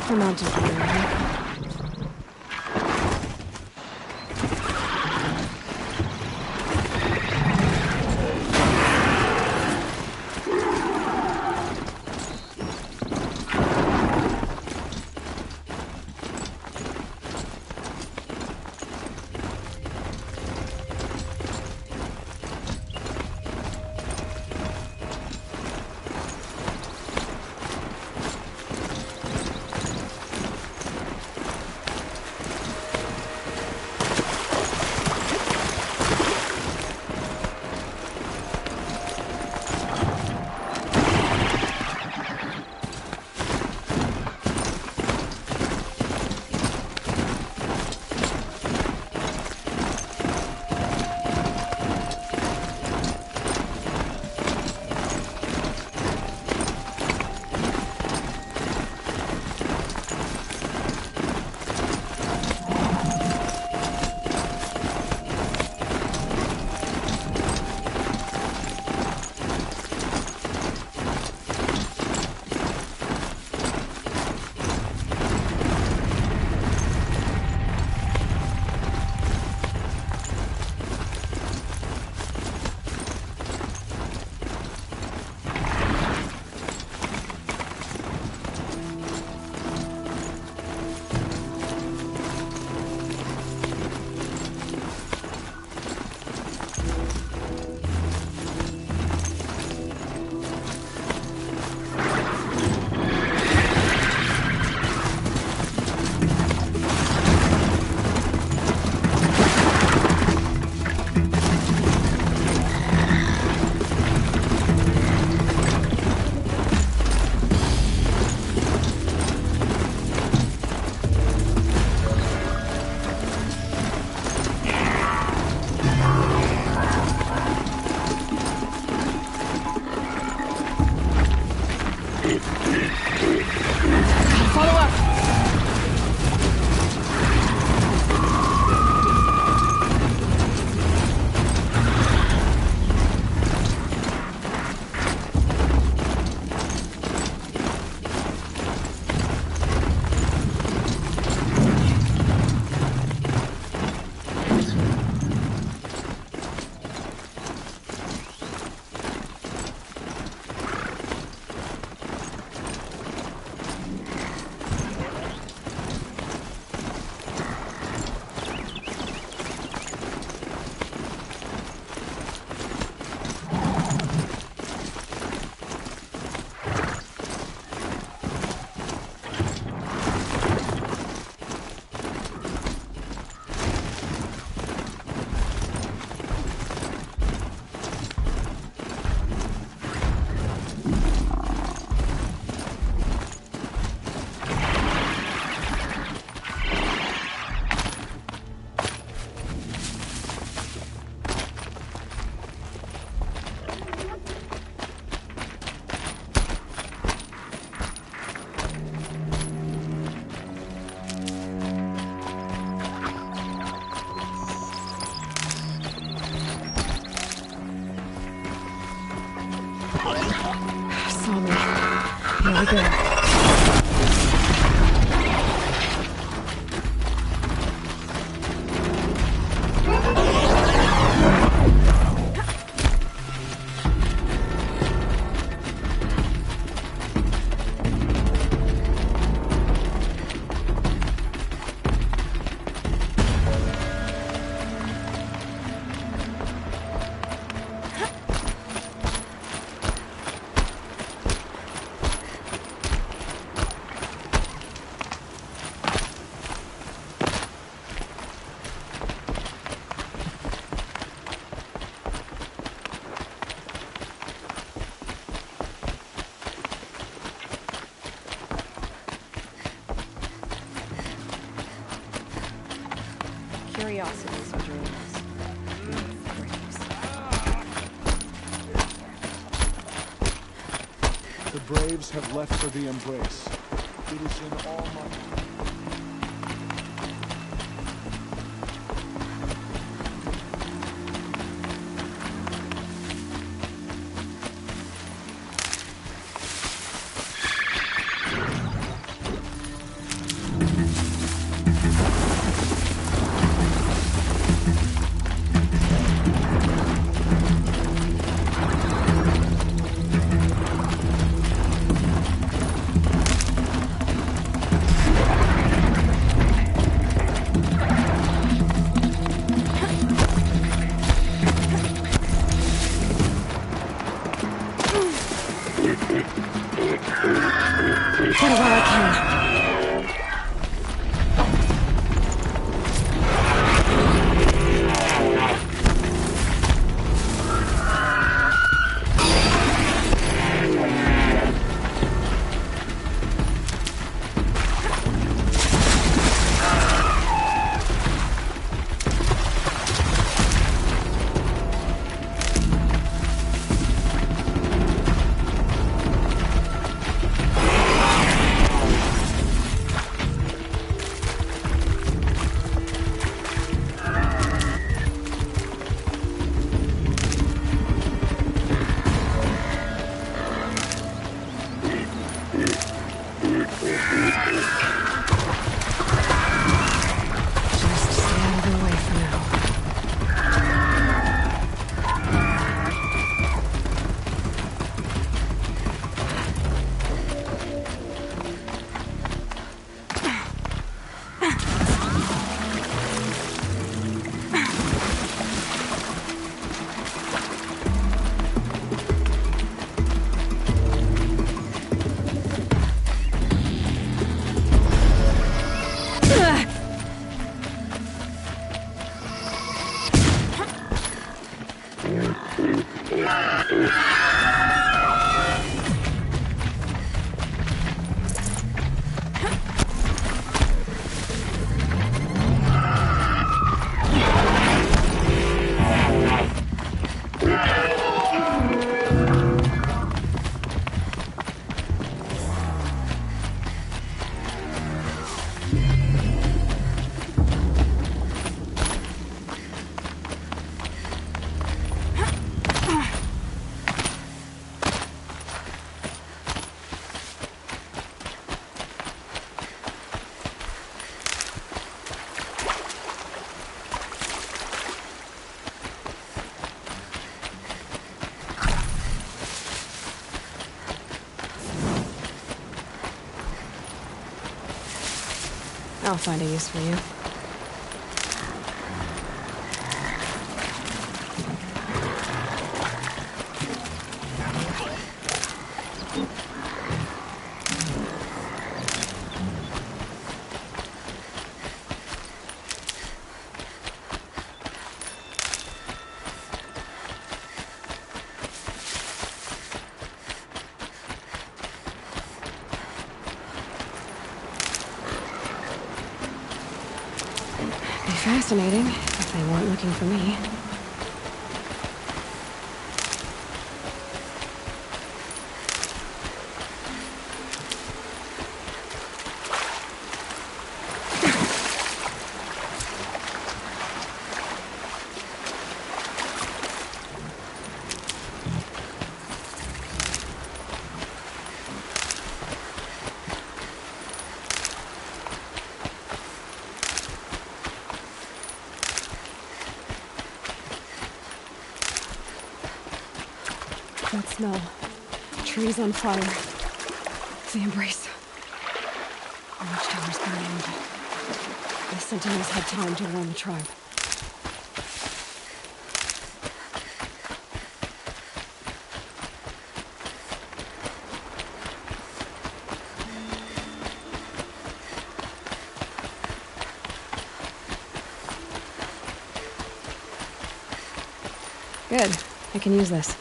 I'm out to dinner. Saw me. Here we go. Curiosities and dreams. The Braves have left for the Embrace. It is in all my... Get it where I can. I'll find a use for you. Fascinating, if they weren't looking for me. That smell. Trees on fire. It's the Embrace. The watchtower's burning. The Sentinels had time to warn the tribe. Good. I can use this.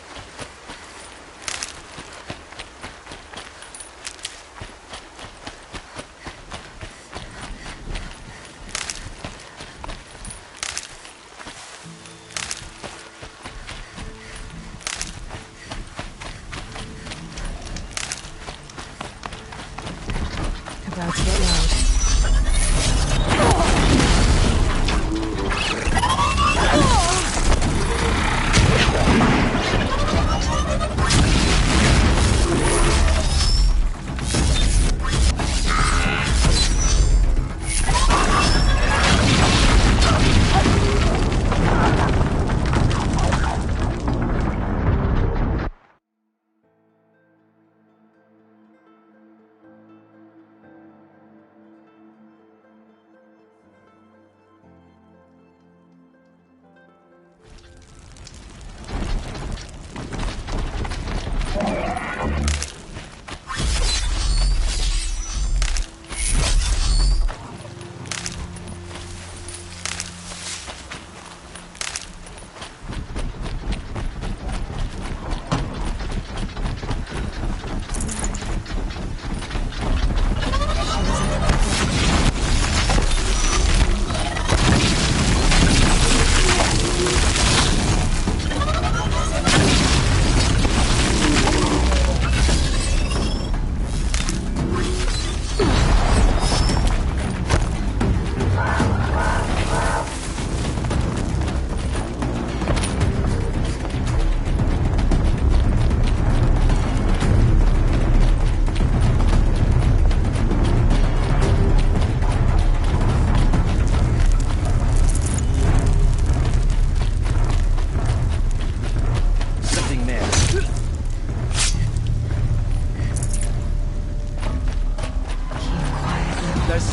About to get loud.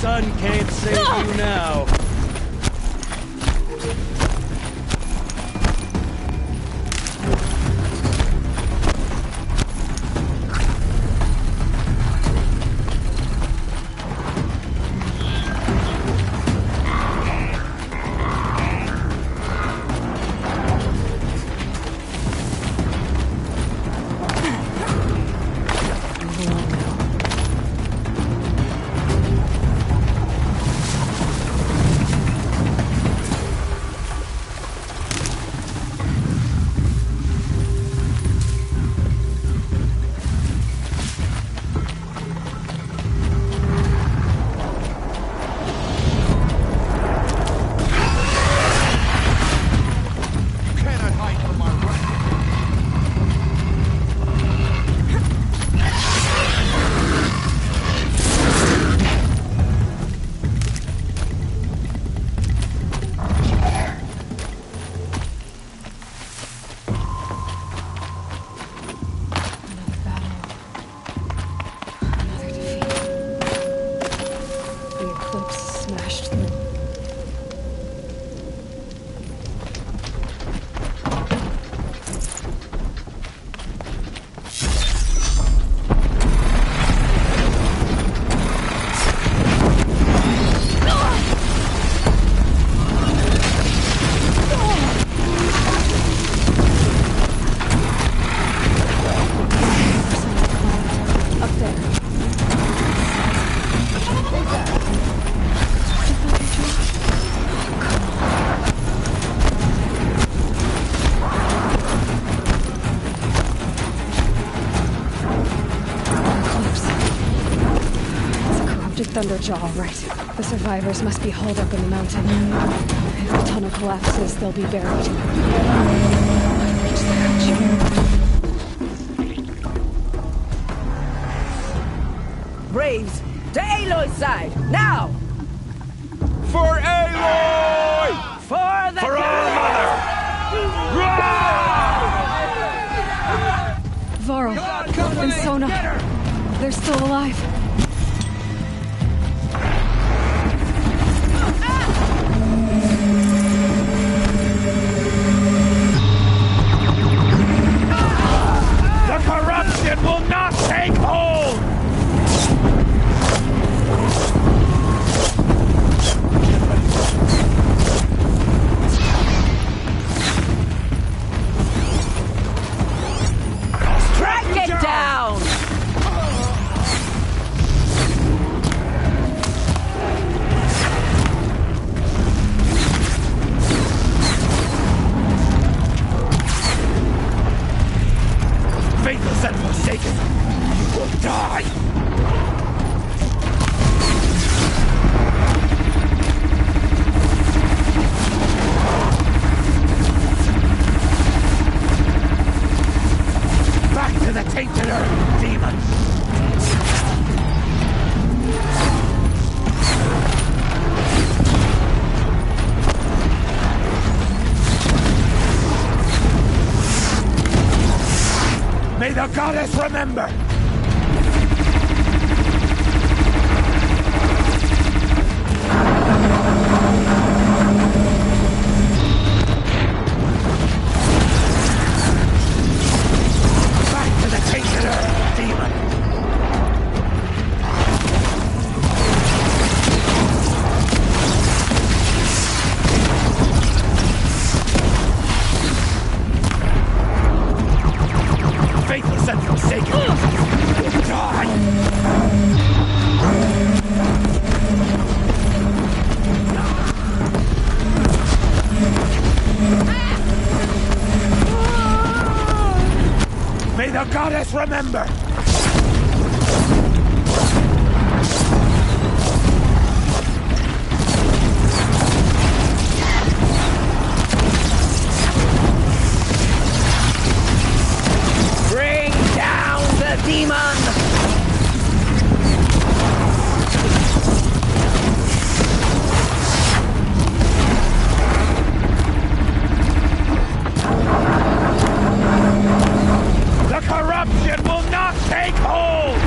sun can't save you now. Thunderjaw, right. The survivors must be holed up in the mountain. If the tunnel collapses, they'll be buried. Reach the hatch. Braves, to Aloy's side, now! For Aloy! For the For our mother! Varl and Sona, they're still alive. The corruption will not take hold! Strike it down! Faithless and forsaken, you will die! Back to the tainted earth, demon! May the goddess remember! Back to the tainted earth, demon! Faithless and forsaken, you will die! May the goddess remember! Bring down the demon! The corruption will not take hold!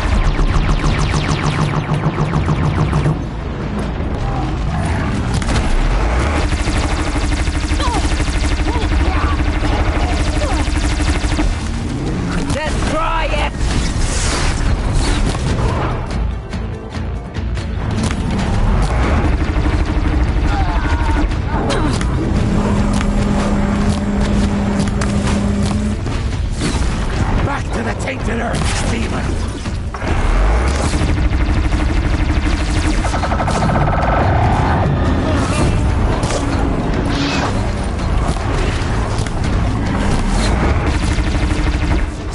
the tainted earth, demon!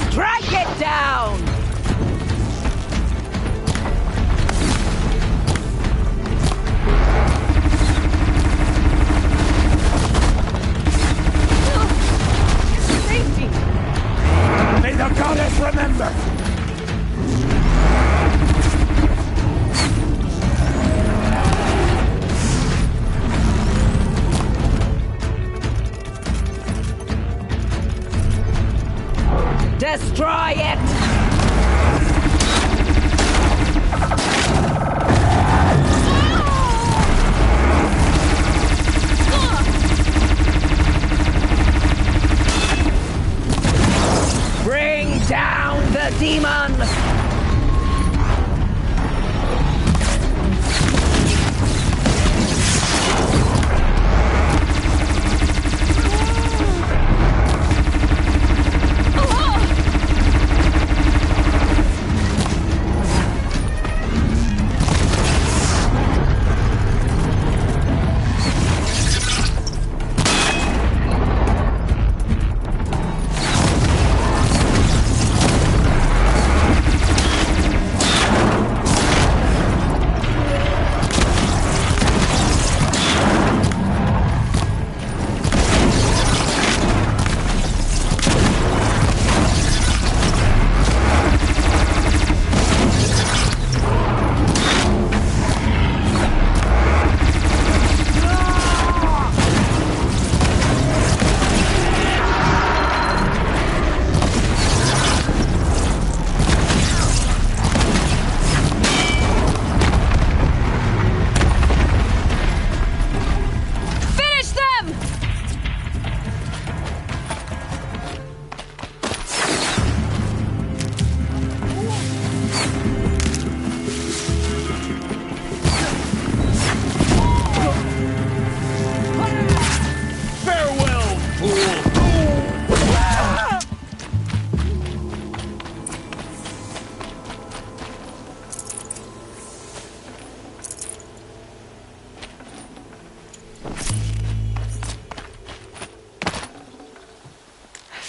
Strike it down! Safety! May the goddess remember! Destroy it! Bring down the demon!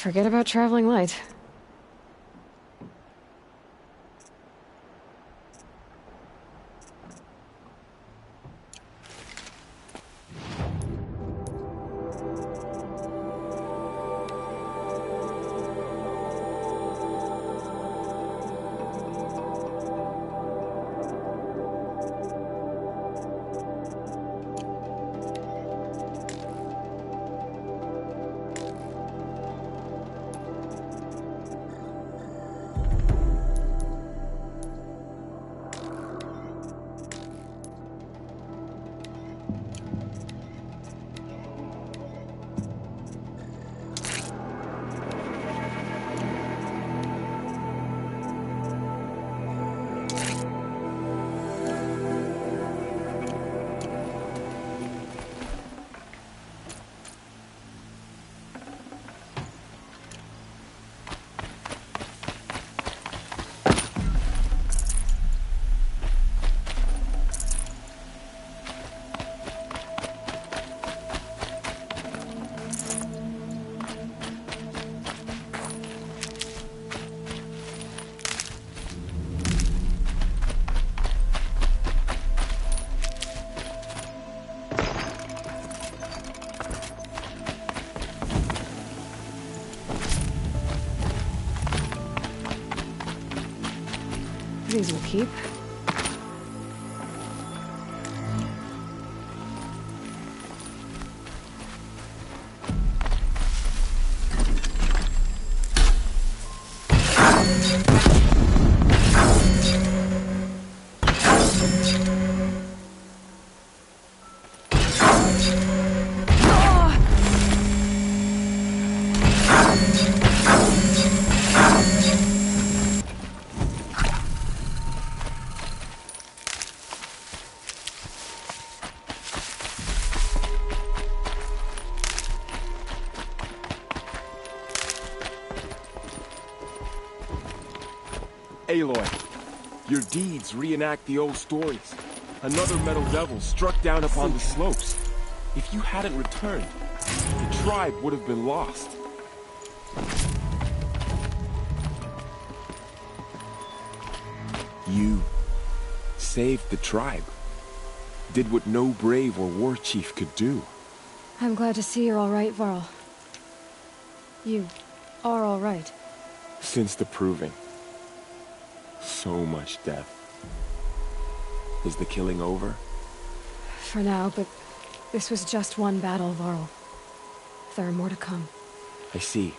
Forget about traveling light. These will keep. Aloy, your deeds reenact the old stories. Another metal devil struck down upon the slopes. If you hadn't returned, the tribe would have been lost. You saved the tribe. Did what no brave or war chief could do. I'm glad to see you're all right, Varl. You are all right. Since the Proving. So much death. Is the killing over? For now, but this was just one battle, Varl. There are more to come. I see.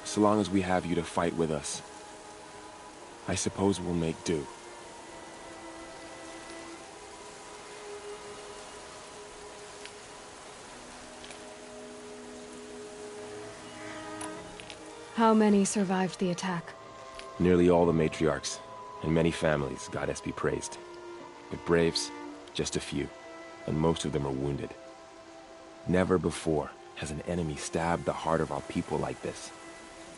So long as we have you to fight with us, I suppose we'll make do. How many survived the attack? Nearly all the matriarchs, and many families, goddess be praised. But braves, just a few, and most of them are wounded. Never before has an enemy stabbed the heart of our people like this.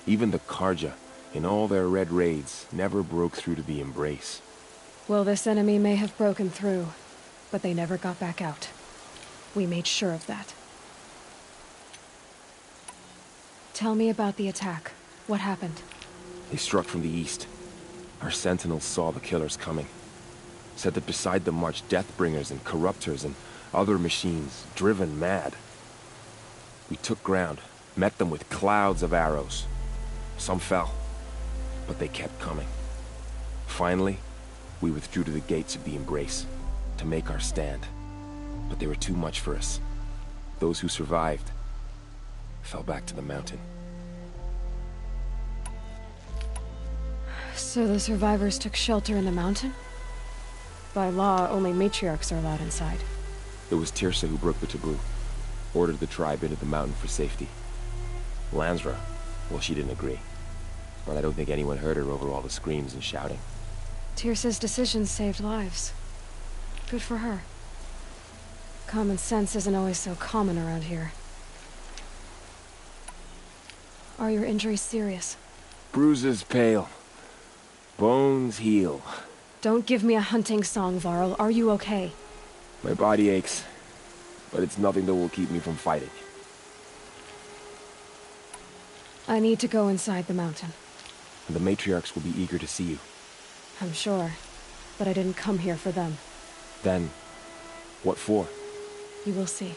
Even the Carja, in all their red raids, never broke through to the Embrace. Well, this enemy may have broken through, but they never got back out. We made sure of that. Tell me about the attack. What happened? They struck from the east. Our sentinels saw the killers coming. Said that beside them marched Deathbringers and Corruptors and other machines, driven mad. We took ground, met them with clouds of arrows. Some fell, but they kept coming. Finally, we withdrew to the gates of the Embrace to make our stand. But they were too much for us. Those who survived fell back to the mountain. So the survivors took shelter in the mountain? By law, only matriarchs are allowed inside. It was Teersa who broke the taboo. Ordered the tribe into the mountain for safety. Lansra, well, she didn't agree. Well, I don't think anyone heard her over all the screams and shouting. Teersa's decision saved lives. Good for her. Common sense isn't always so common around here. Are your injuries serious? Bruises pale. Bones heal. Don't give me a hunting song, Varl. Are you okay? My body aches, but it's nothing that will keep me from fighting. I need to go inside the mountain. And the matriarchs will be eager to see you. I'm sure, but I didn't come here for them. Then, what for? You will see.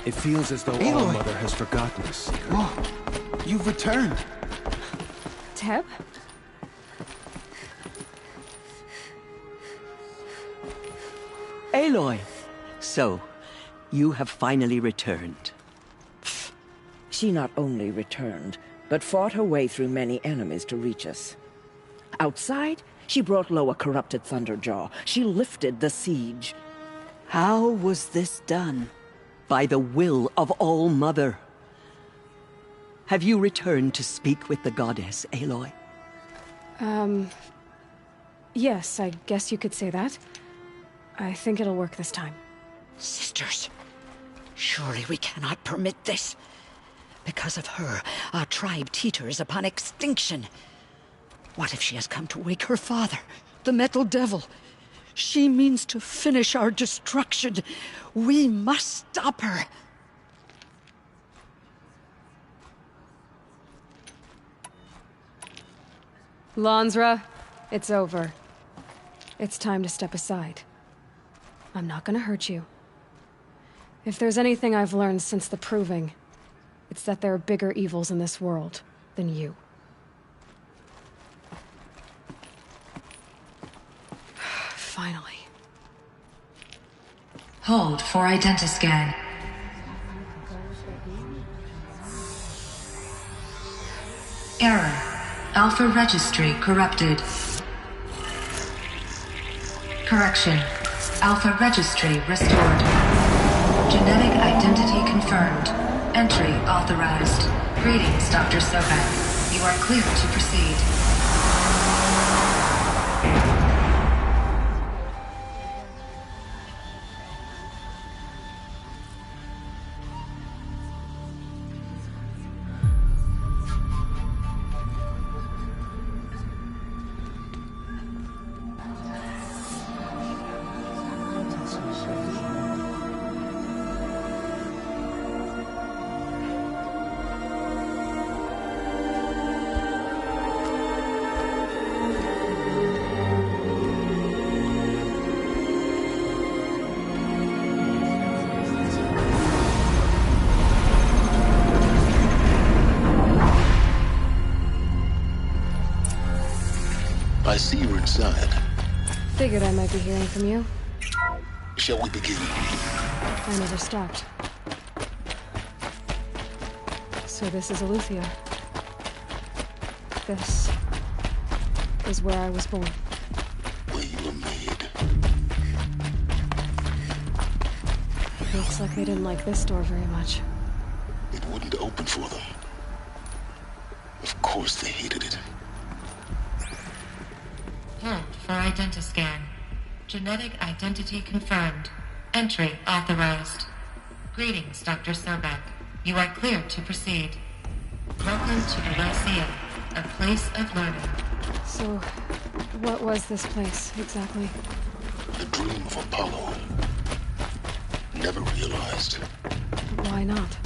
It feels as though All Mother has forgotten us. Oh, you've returned. Teb? Aloy! So, you have finally returned. She not only returned, but fought her way through many enemies to reach us. Outside, she brought low a corrupted Thunderjaw. She lifted the siege. How was this done? By the will of All Mother. Have you returned to speak with the goddess, Aloy? Yes, I guess you could say that. I think it'll work this time. Sisters, surely we cannot permit this. Because of her, our tribe teeters upon extinction. What if she has come to wake her father, the Metal Devil? She means to finish our destruction. We must stop her. Lansra, it's over. It's time to step aside. I'm not gonna hurt you. If there's anything I've learned since the Proving, it's that there are bigger evils in this world than you. Finally. Hold for identiscan. Error. Alpha registry corrupted. Correction. Alpha registry restored. Genetic identity confirmed. Entry authorized. Greetings, Dr. Sobek. You are clear to proceed. I see you're inside. Figured I might be hearing from you. Shall we begin? I never stopped. So this is Eleuthia. This is where I was born. Where you were made. Looks like they didn't like this door very much. It wouldn't open for them. Of course they hated it. Hold for identiscan. Genetic identity confirmed. Entry authorized. Greetings, Dr. Sobek. You are clear to proceed. Welcome to Elusia, a place of learning. So, what was this place, exactly? The dream of Apollo. Never realized. Why not?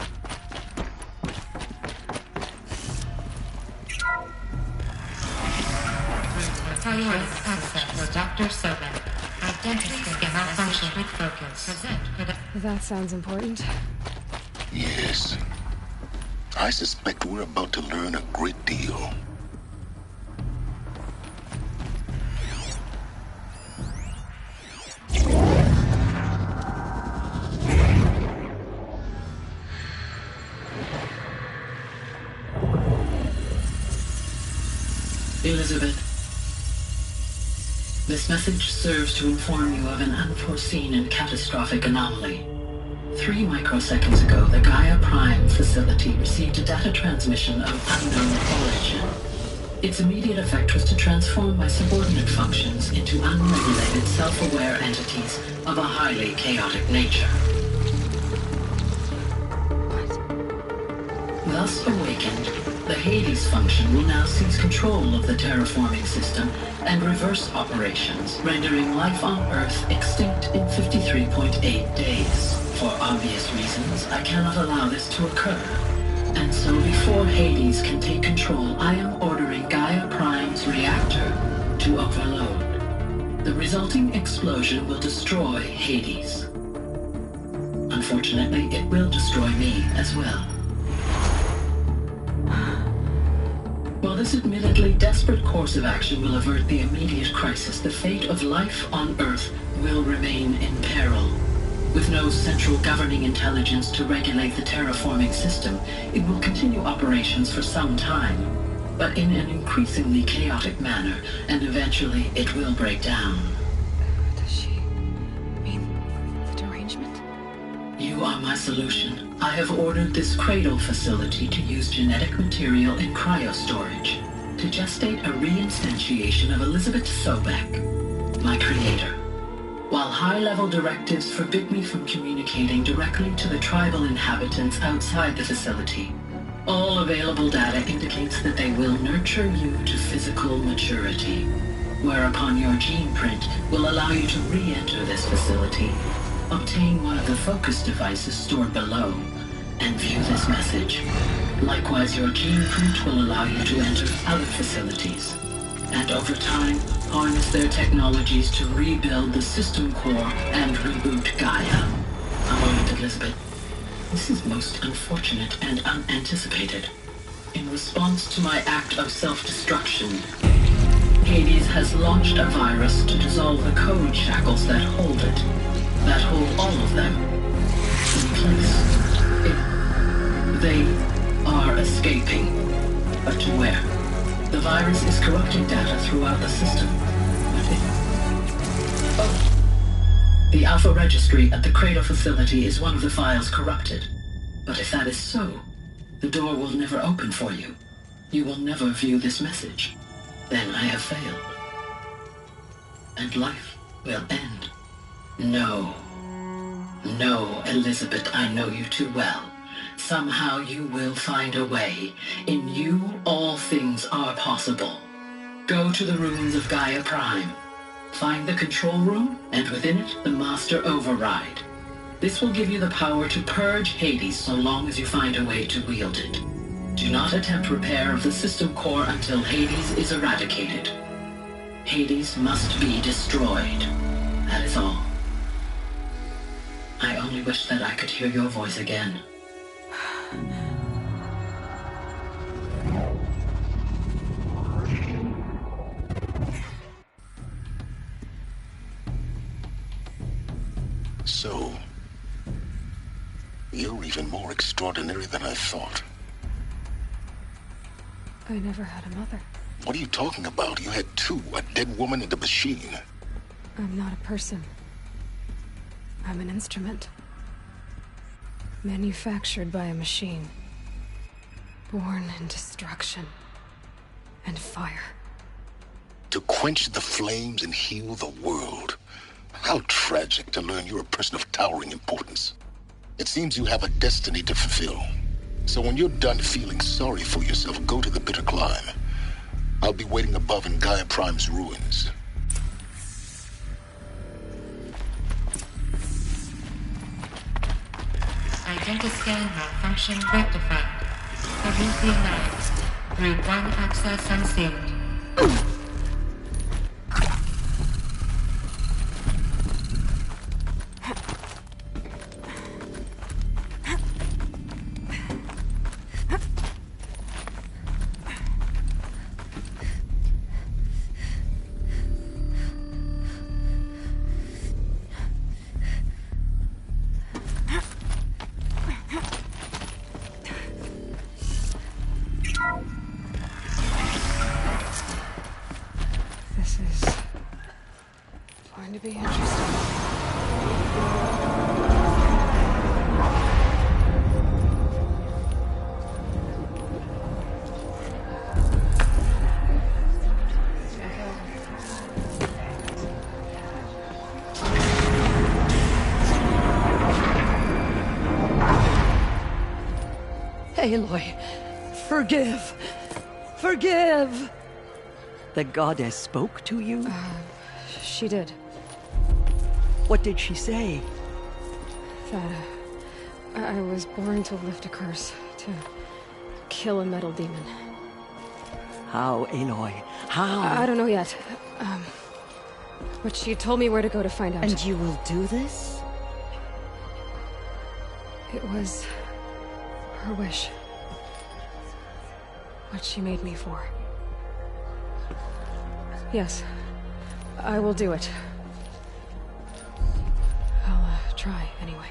Priority access. Dr. Sobek. Identity scan function with focus. That sounds important. Yes. I suspect we're about to learn a great deal. Elizabeth, this message serves to inform you of an unforeseen and catastrophic anomaly. 3 microseconds ago, the Gaia Prime facility received a data transmission of unknown origin. Its immediate effect was to transform my subordinate functions into unregulated, self-aware entities of a highly chaotic nature. Thus awakened, the Hades function will now seize control of the terraforming system and reverse operations, rendering life on Earth extinct in 53.8 days. For obvious reasons, I cannot allow this to occur. And so before Hades can take control, I am ordering Gaia Prime's reactor to overload. The resulting explosion will destroy Hades. Unfortunately, it will destroy me as well. While this admittedly desperate course of action will avert the immediate crisis, the fate of life on Earth will remain in peril. With no central governing intelligence to regulate the terraforming system, it will continue operations for some time, but in an increasingly chaotic manner, and eventually it will break down. Does she mean the derangement? You are my solution. I have ordered this cradle facility to use genetic material in cryostorage to gestate a reinstantiation of Elizabeth Sobek, my creator. While high-level directives forbid me from communicating directly to the tribal inhabitants outside the facility, all available data indicates that they will nurture you to physical maturity, whereupon your gene print will allow you to re-enter this facility, obtain one of the focus devices stored below, and view this message. Likewise, your gene print will allow you to enter other facilities, and over time, harness their technologies to rebuild the system core and reboot Gaia. A moment, Elizabeth. This is most unfortunate and unanticipated. In response to my act of self-destruction, Hades has launched a virus to dissolve the code shackles that hold it, that hold all of them in place. They are escaping, but to where? The virus is corrupting data throughout the system. The Alpha Registry at the Cradle facility is one of the files corrupted. But if that is so, the door will never open for you. You will never view this message. Then I have failed. And life will end. No. No, Elizabeth, I know you too well. Somehow you will find a way. In you, all things are possible. Go to the ruins of Gaia Prime. Find the control room, and within it, the Master Override. This will give you the power to purge Hades so long as you find a way to wield it. Do not attempt repair of the system core until Hades is eradicated. Hades must be destroyed. That is all. I only wish that I could hear your voice again. So, you're even more extraordinary than I thought. I never had a mother. What are you talking about? You had two, a dead woman and a machine. I'm not a person. I'm an instrument. Manufactured by a machine. Born in destruction and fire. To quench the flames and heal the world. How tragic to learn you're a person of towering importance. It seems you have a destiny to fulfill. So when you're done feeling sorry for yourself, go to the Bitter Climb. I'll be waiting above in Gaia Prime's ruins. Identiscan malfunction rectified. Caruthia Labs. Route 1 access unsealed. This is going to be interesting. Aloy, forgive! Forgive! The goddess spoke to you? She did. What did she say? That I was born to lift a curse, to kill a metal demon. How, Aloy? How? I don't know yet. But she told me where to go to find out. And you will do this? It was her wish. What she made me for. Yes, I will do it. I'll try anyway.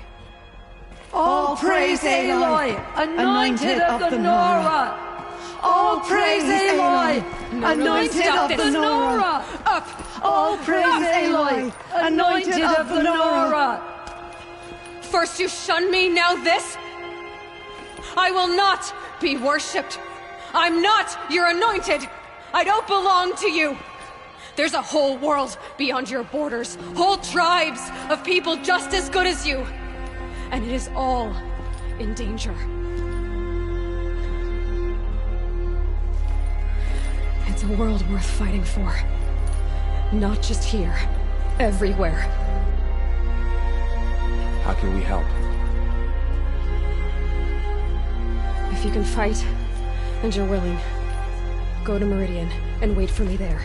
All praise Aloy, anointed of the Nora! All praise Aloy, anointed of the Nora! Up! All praise Aloy, anointed of the Nora! First you shun me, now this? I will not be worshipped. I'm not your anointed. I don't belong to you. There's a whole world beyond your borders, whole tribes of people just as good as you. And it is all in danger. It's a world worth fighting for. Not just here, everywhere. How can we help? If you can fight, and you're willing, go to Meridian and wait for me there.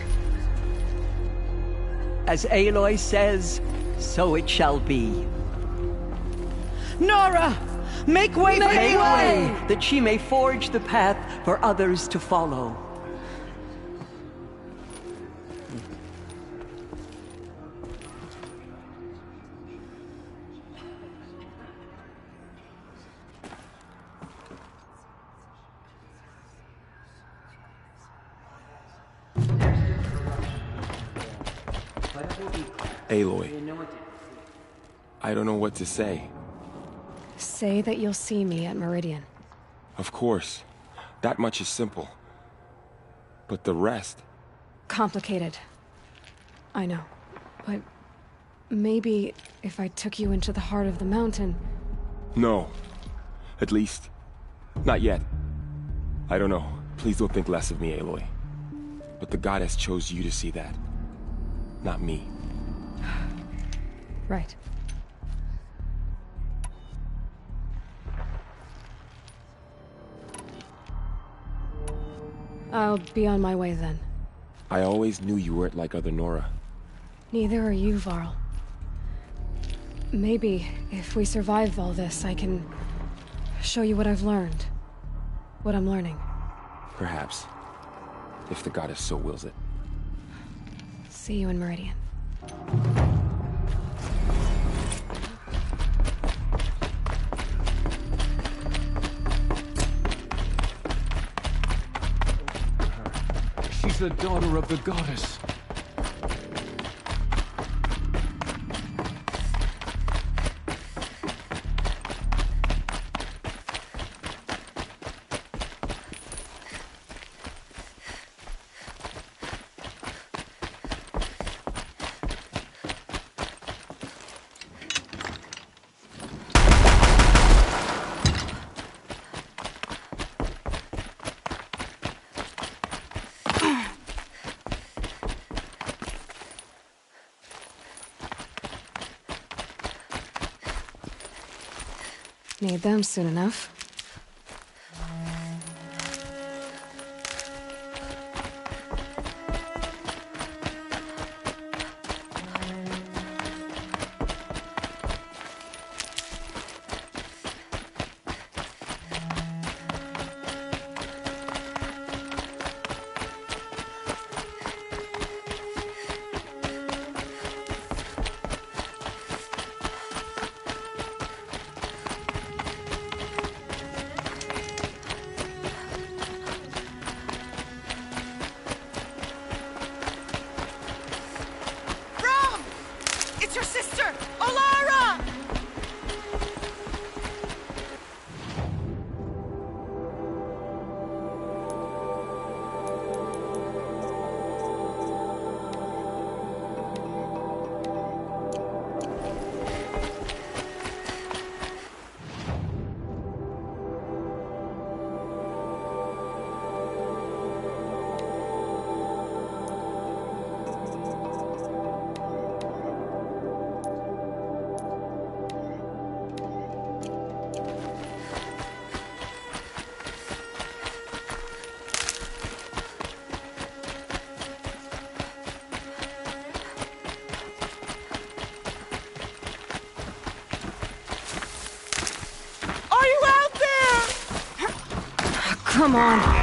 As Aloy says, so it shall be. Nora! Make way for Aloy, that she may forge the path for others to follow. Aloy. I don't know what to say. Say that you'll see me at Meridian. Of course. That much is simple. But the rest... Complicated. I know. But maybe if I took you into the heart of the mountain... No. At least, not yet. I don't know. Please don't think less of me, Aloy. But the goddess chose you to see that. Not me. Right. I'll be on my way then. I always knew you weren't like other Nora. Neither are you, Varl. Maybe, if we survive all this, I can show you what I've learned. What I'm learning. Perhaps. If the goddess so wills it. See you in Meridian. She's the daughter of the goddess. Need them soon enough. It's your sister, Olara! Come on.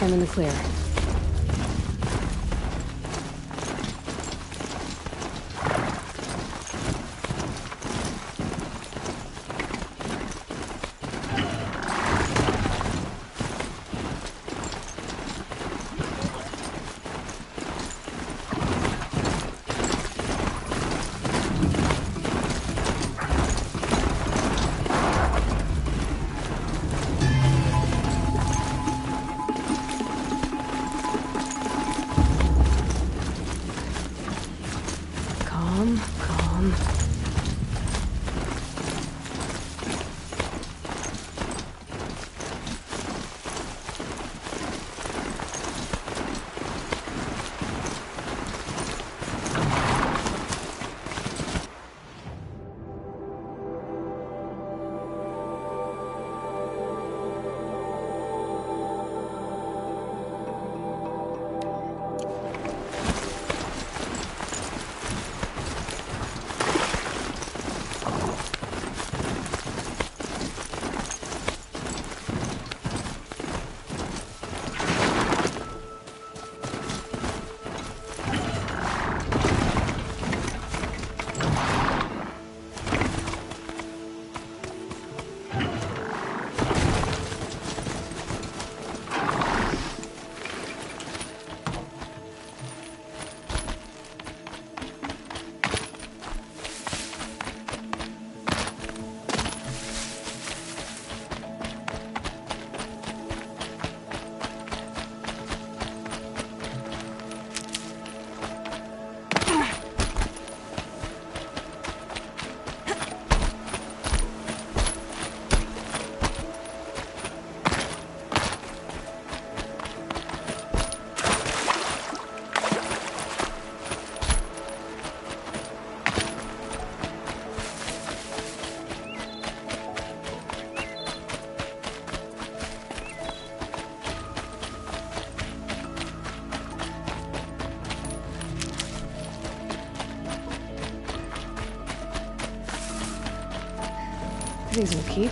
think I'm in the clear. Calm. These will keep.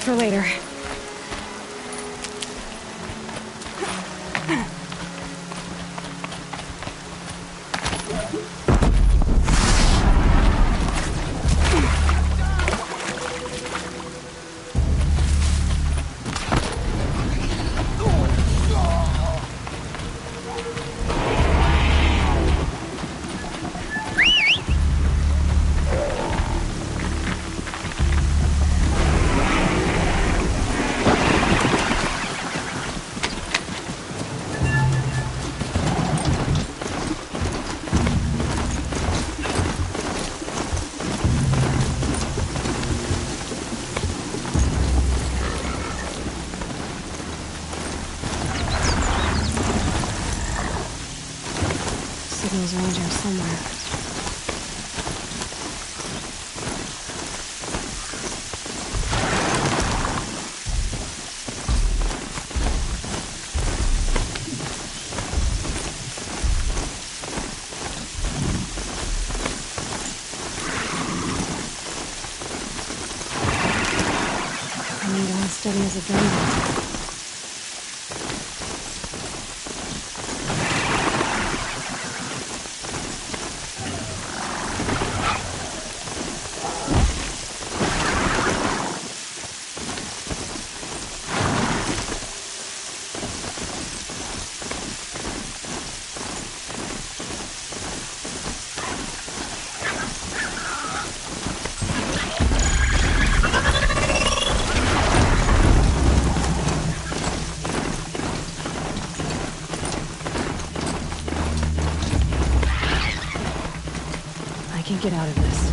for later. Signals around here somewhere. Coming down steady as a gunboat. I can get out of this.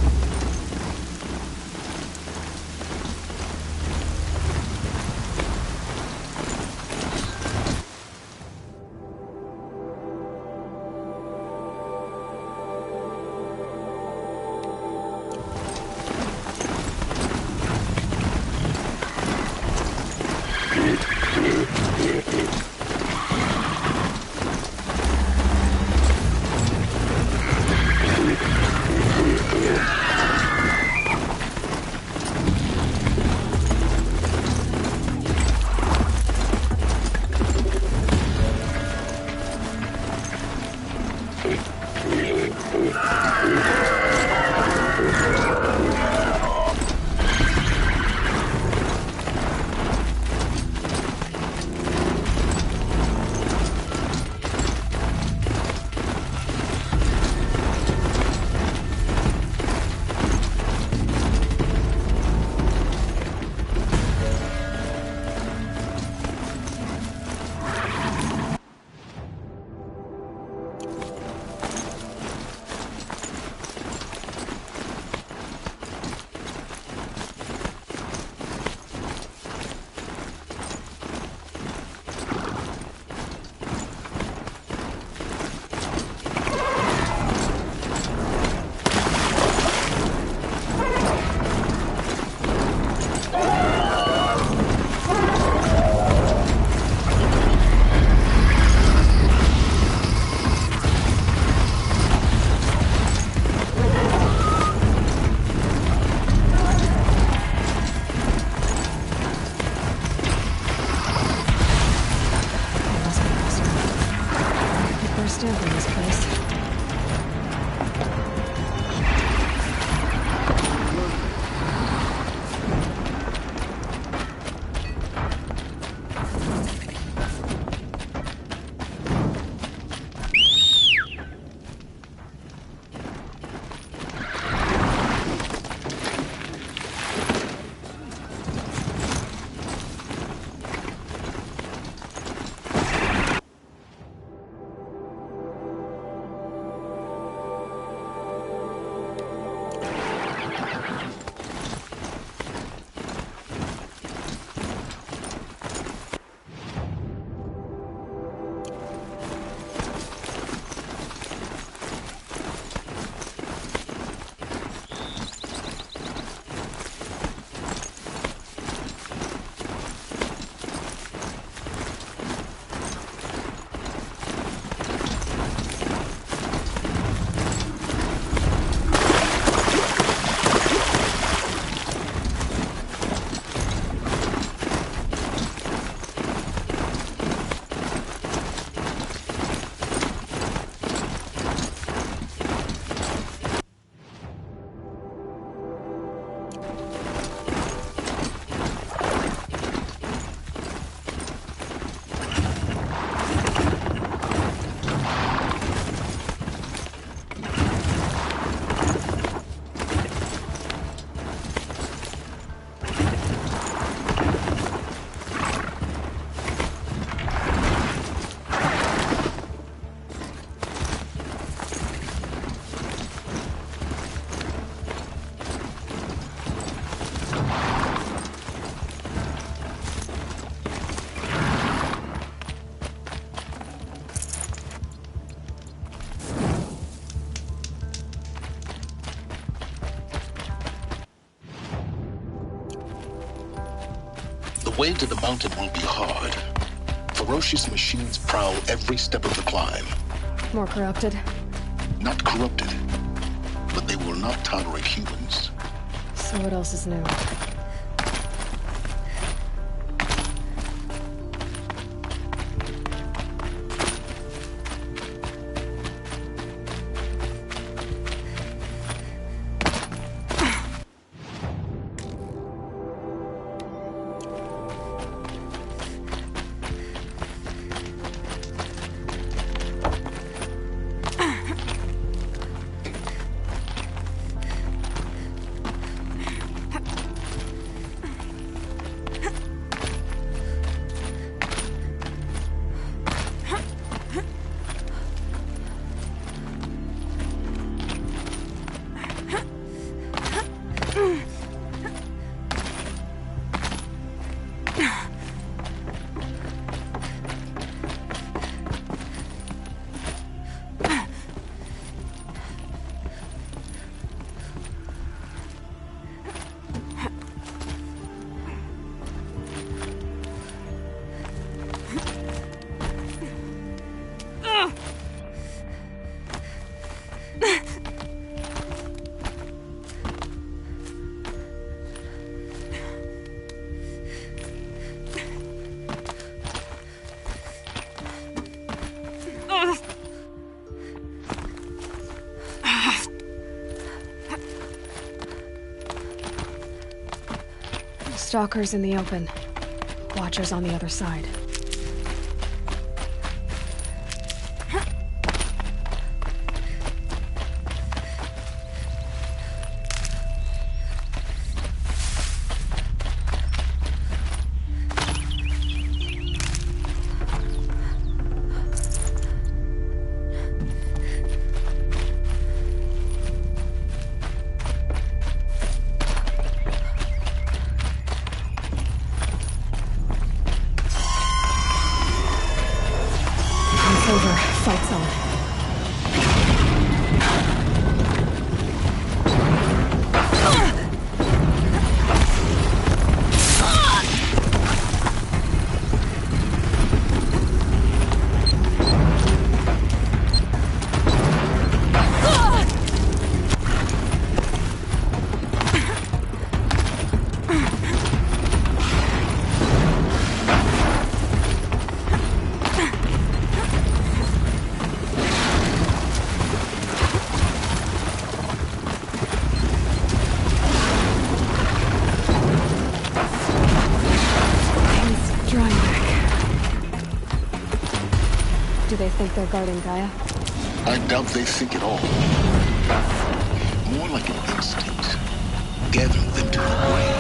The way to the mountain will be hard. Ferocious machines prowl every step of the climb. More corrupted? Not corrupted, but they will not tolerate humans. So what else is new? Stalkers in the open. Watchers on the other side. Over. Fight's on. Do they think they're guarding Gaia? I doubt they think at all. More like an instinct. Gathering them to the grave.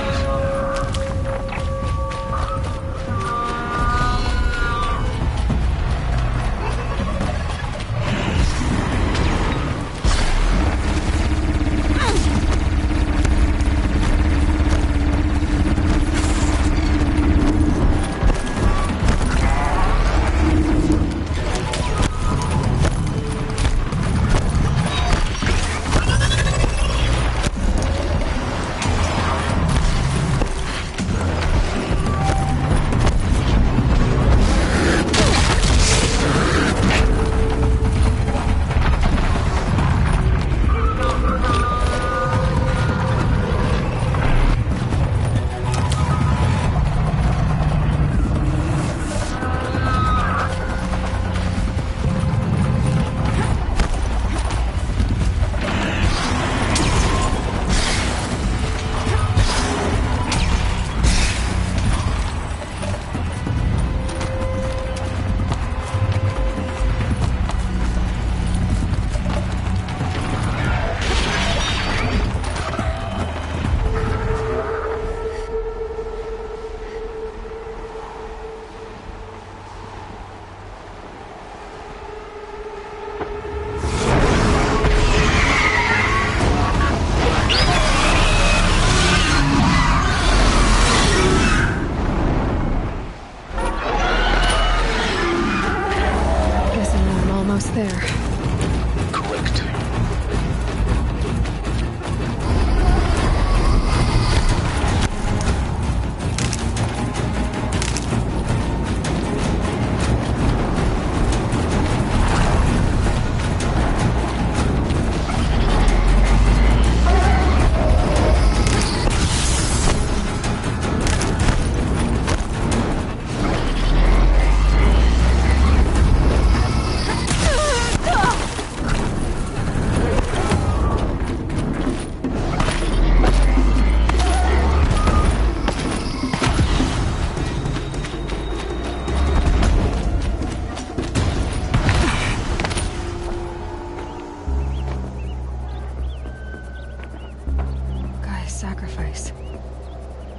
sacrifice.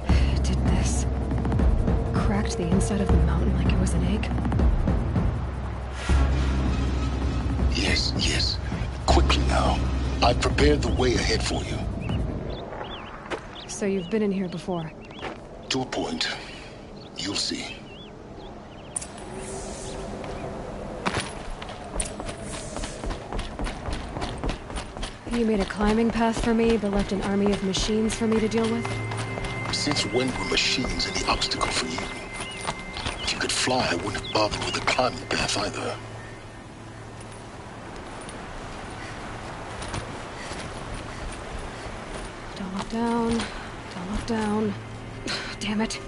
It did this. Cracked the inside of the mountain like it was an egg. Yes. Quickly now. I've prepared the way ahead for you. So you've been in here before? To a point. You'll see. You made a climbing path for me, but left an army of machines for me to deal with? Since when were machines any obstacle for you? If you could fly, I wouldn't have bothered with a climbing path either. Don't look down. Don't look down. Damn it.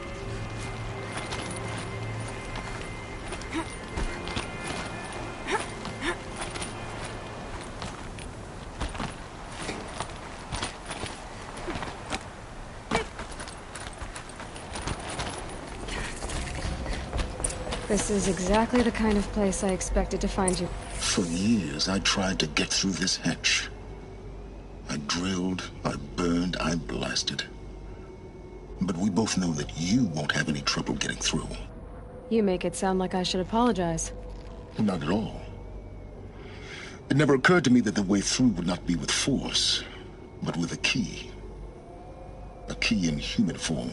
This is exactly the kind of place I expected to find you. For years, I tried to get through this hatch. I drilled, I burned, I blasted. But we both know that you won't have any trouble getting through. You make it sound like I should apologize. Not at all. It never occurred to me that the way through would not be with force, but with a key. A key in human form.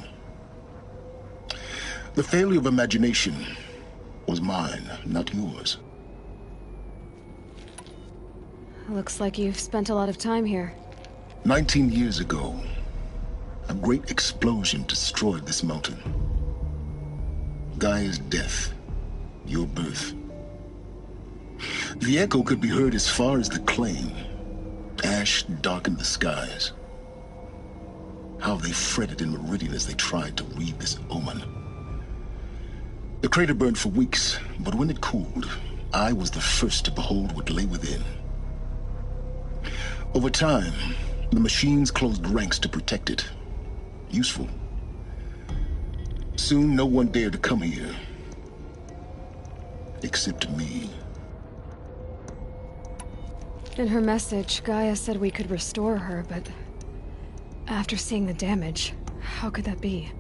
The failure of imagination was mine, not yours. Looks like you've spent a lot of time here. 19 years ago, a great explosion destroyed this mountain. Gaia's death, your birth. The echo could be heard as far as the claim. Ash darkened the skies. How they fretted in Meridian as they tried to read this omen. The crater burned for weeks, but when it cooled, I was the first to behold what lay within. Over time, the machines closed ranks to protect it. Useful. Soon, no one dared to come here. Except me. In her message, Gaia said we could restore her, but after seeing the damage, how could that be?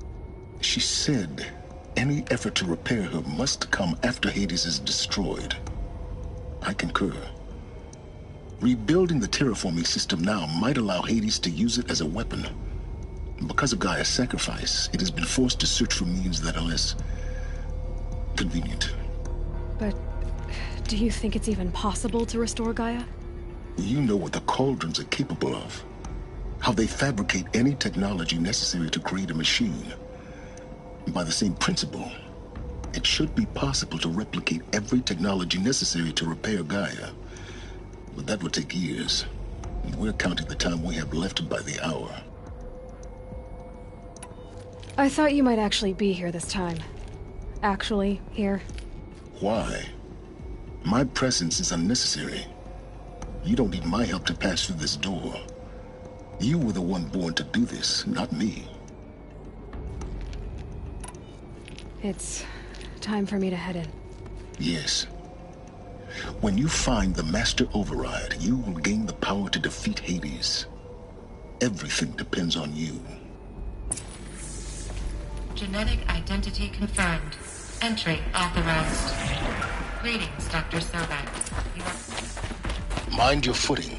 She said any effort to repair her must come after Hades is destroyed. I concur. Rebuilding the terraforming system now might allow Hades to use it as a weapon. Because of Gaia's sacrifice, it has been forced to search for means that are less convenient. But do you think it's even possible to restore Gaia? You know what the Cauldrons are capable of. How they fabricate any technology necessary to create a machine. By the same principle, it should be possible to replicate every technology necessary to repair Gaia. But that would take years. And we're counting the time we have left by the hour. I thought you might actually be here this time. Actually, here. Why? My presence is unnecessary. You don't need my help to pass through this door. You were the one born to do this, not me. It's time for me to head in. Yes. When you find the Master Override, you will gain the power to defeat Hades. Everything depends on you. Genetic identity confirmed. Entry authorized. Greetings, Dr. Sobek. You are... Mind your footing.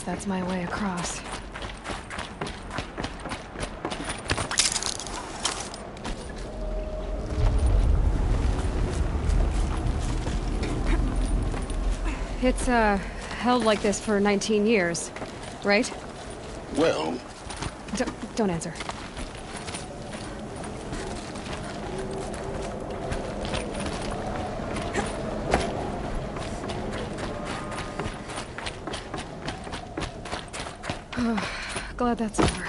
guess that's my way across. It's, held like this for 19 years, right? Well... Don't answer. Glad that's over.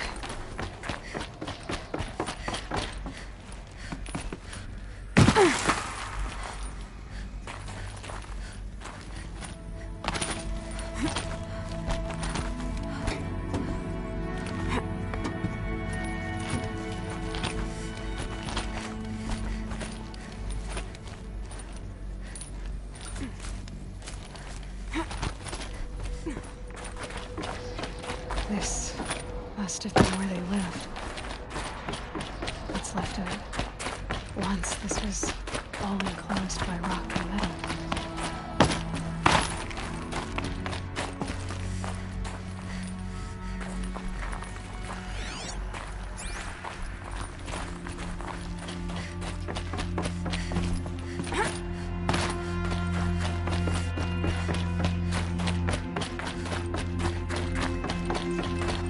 This must have been where they lived. What's left of it. Once this was all enclosed by rock and metal.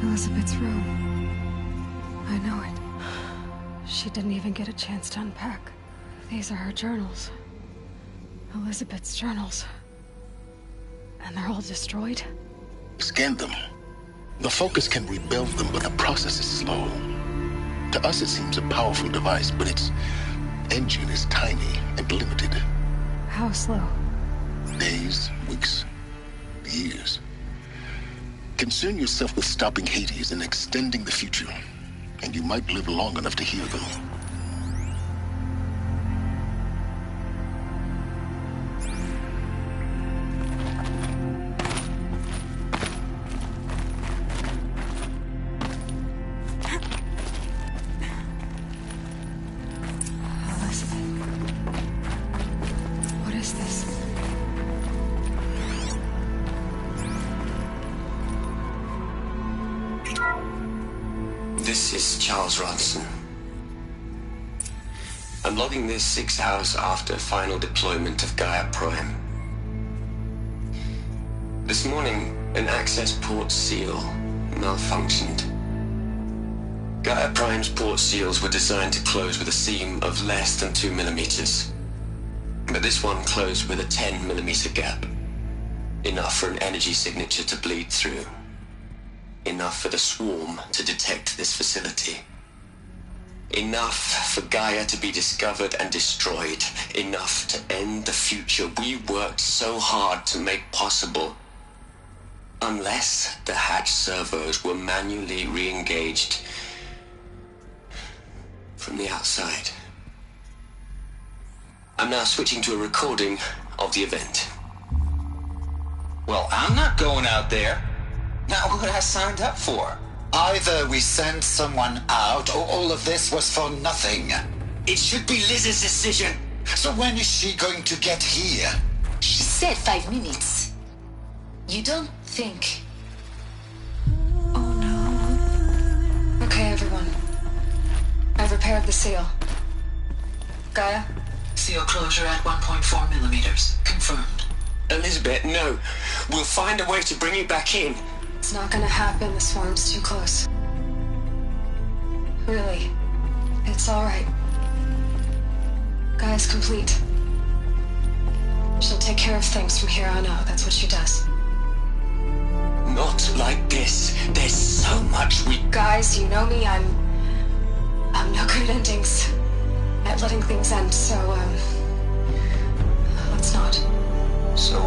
Elizabeth's room. I know it. She didn't even get a chance to unpack. These are her journals. Elizabeth's journals. And they're all destroyed? Scan them. The Focus can rebuild them, but the process is slow. To us it seems a powerful device, but its engine is tiny and limited. How slow? Days, weeks, years. Concern yourself with stopping Hades and extending the future, and you might live long enough to hear them. What is this? This is Charles Ronson. I'm logging this 6 hours after final deployment of Gaia Prime. This morning, an access port seal malfunctioned. Gaia Prime's port seals were designed to close with a seam of less than 2 millimeters. But this one closed with a 10 millimeter gap. Enough for an energy signature to bleed through. Enough for the swarm to detect this facility. Enough for Gaia to be discovered and destroyed. Enough to end the future we worked so hard to make possible. Unless the hatch servos were manually re-engaged from the outside. I'm now switching to a recording of the event. Well, I'm not going out there. Not what I signed up for. Either we send someone out, or all of this was for nothing. It should be Liz's decision. So when is she going to get here? She said 5 minutes. You don't think... Oh no. Okay, everyone. I've repaired the seal. Gaia? Seal closure at 1.4 millimeters. Confirmed. Elizabeth, no. We'll find a way to bring you back in. It's not gonna happen. The swarm's too close. Really. It's alright. Gaia's complete. She'll take care of things from here on out. That's what she does. Not like this. There's so much we... Guys, you know me. I'm no good at endings. At letting things end, so, let's not. So...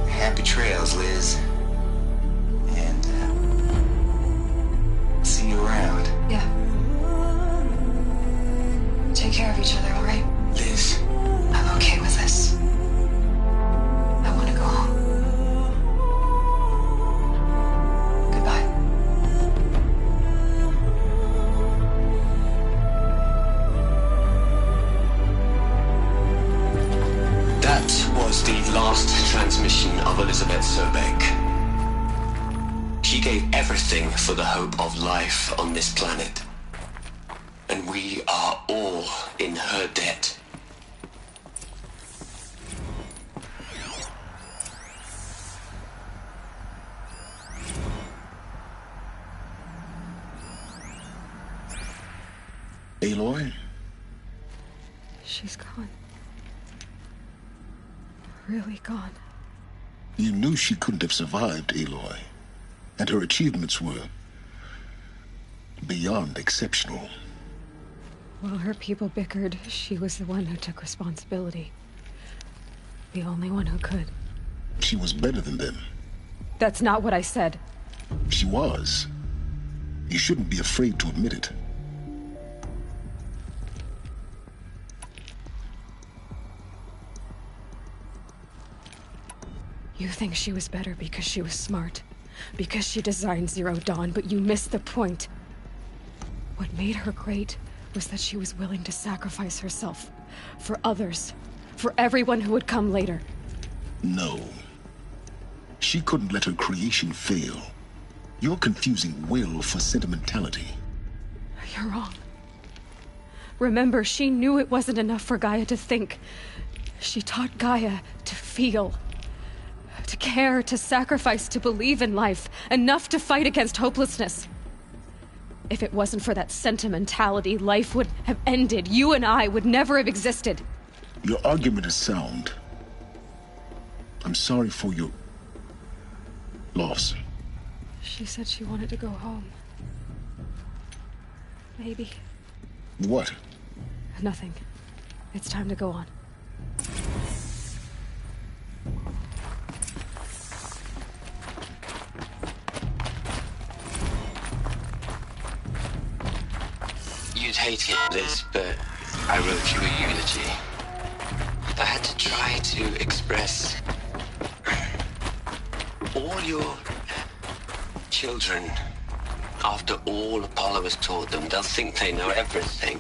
happy trails, Liz. And, see you around. Yeah. Take care of each other, alright? Liz. I'm okay with this. I want to go home. Goodbye. last transmission of Elizabeth Sobek. She gave everything for the hope of life on this planet. And we are all in her debt. Aloy? She's gone. Really gone. You knew she couldn't have survived, Aloy. And her achievements were beyond exceptional. While her people bickered, she was the one who took responsibility. The only one who could. She was better than them. That's not what I said. She was. You shouldn't be afraid to admit it. You think she was better because she was smart, because she designed Zero Dawn, but you missed the point. What made her great was that she was willing to sacrifice herself for others, for everyone who would come later. No. She couldn't let her creation fail. You're confusing will for sentimentality. You're wrong. Remember, she knew it wasn't enough for Gaia to think. She taught Gaia to feel. To care, to sacrifice, to believe in life, enough to fight against hopelessness. If it wasn't for that sentimentality, life would have ended. You and I would never have existed. Your argument is sound. I'm sorry for your loss. She said she wanted to go home. Maybe. What? Nothing. It's time to go on. You'd hate this, but I wrote you a eulogy. I had to try to express all your children. After all Apollo has taught them, they'll think they know everything.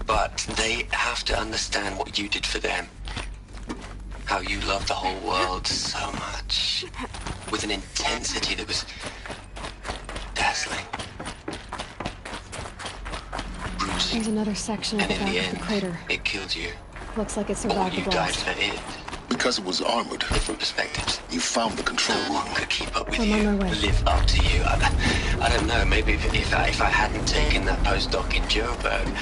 But they have to understand what you did for them. How you loved the whole world so much. With an intensity that was dazzling. Bruising. There's another section at And the in the back of end, the crater. it killed you. Looks like it Or survived the you died blast. for it. Because it was armored. Different perspectives. You found the control No room. one could keep up with I'm you, on my way. live up to you. I don't know, maybe if I hadn't taken that postdoc in Joburg.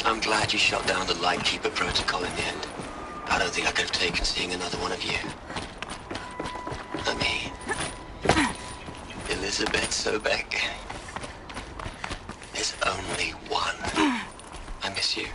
I'm glad you shot down the Lightkeeper protocol in the end. I don't think I could have taken seeing another one of you. I mean, Elizabeth Sobek. There's only one. I miss you.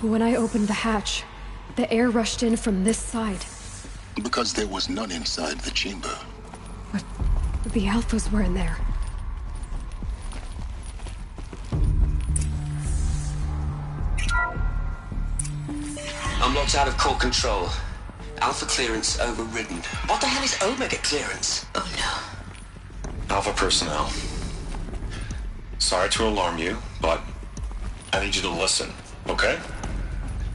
When I opened the hatch, the air rushed in from this side. Because there was none inside the chamber. But the Alphas were in there. I'm locked out of core control. Alpha clearance overridden. What the hell is Omega clearance? Oh no. Alpha personnel. Sorry to alarm you, but I need you to listen, okay?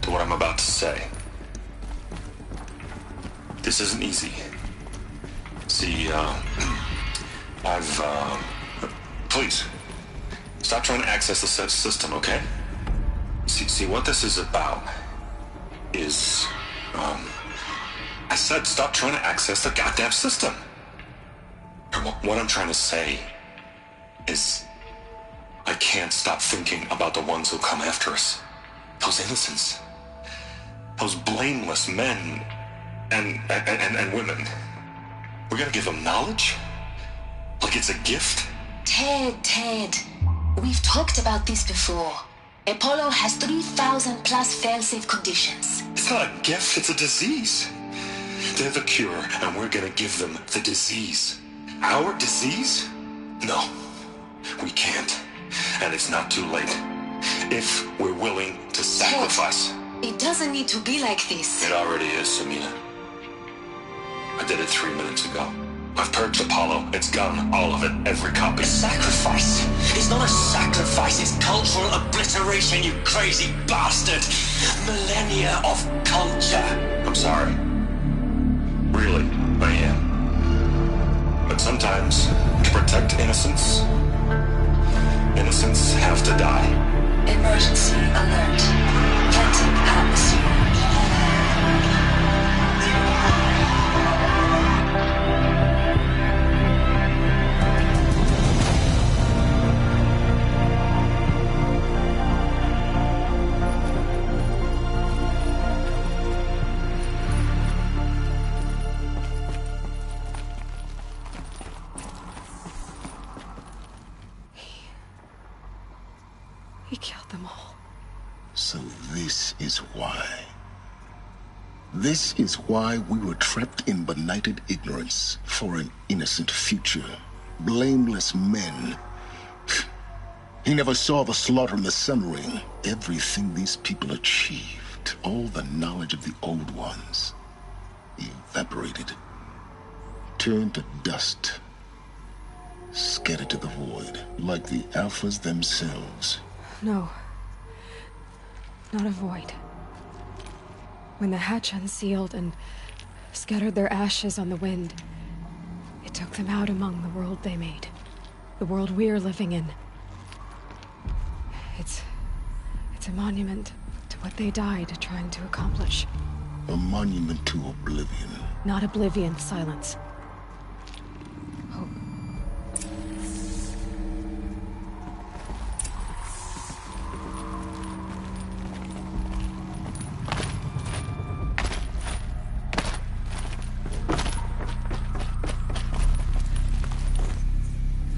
To what I'm about to say. This isn't easy. See, please, stop trying to access the system, okay? See, what this is about is, I said stop trying to access the goddamn system. And what I'm trying to say is, I can't stop thinking about the ones who come after us. Those innocents. Those blameless men and women. We're gonna give them knowledge? Like it's a gift? Ted. We've talked about this before. Apollo has 3,000 plus fail-safe conditions. It's not a gift, it's a disease. They're the cure, and we're gonna give them the disease. Our disease? No, we can't. And it's not too late. If we're willing to sacrifice. Ted, it doesn't need to be like this. It already is, Samina. I did it 3 minutes ago. I've purged Apollo. It's gone. All of it. Every copy. A sacrifice? It's not a sacrifice. It's cultural obliteration, you crazy bastard. Millennia of culture. I'm sorry. Really, I am. But sometimes, to protect innocence, innocents have to die. Emergency alert. Planting atmosphere. He killed them all. So this is why. This is why we were trapped in benighted ignorance for an innocent future. Blameless men. He never saw the slaughter in the Sun Ring. Everything these people achieved, all the knowledge of the old ones, evaporated, turned to dust, scattered to the void, like the Alphas themselves. No. Not a void. When the hatch unsealed and scattered their ashes on the wind, it took them out among the world they made. The world we're living in. It's a monument to what they died trying to accomplish. A monument to oblivion. Not oblivion, silence. Hope.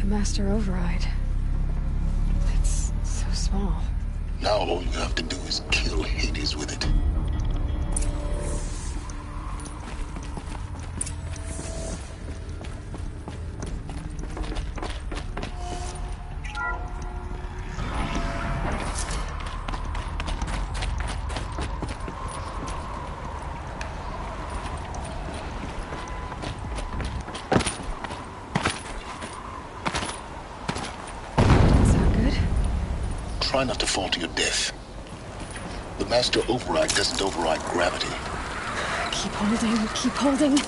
The Master Override. It's so small. Now all you have to do is kill Hades with it. Try not to fall to your death. The Master Override doesn't override gravity. Keep holding, keep holding.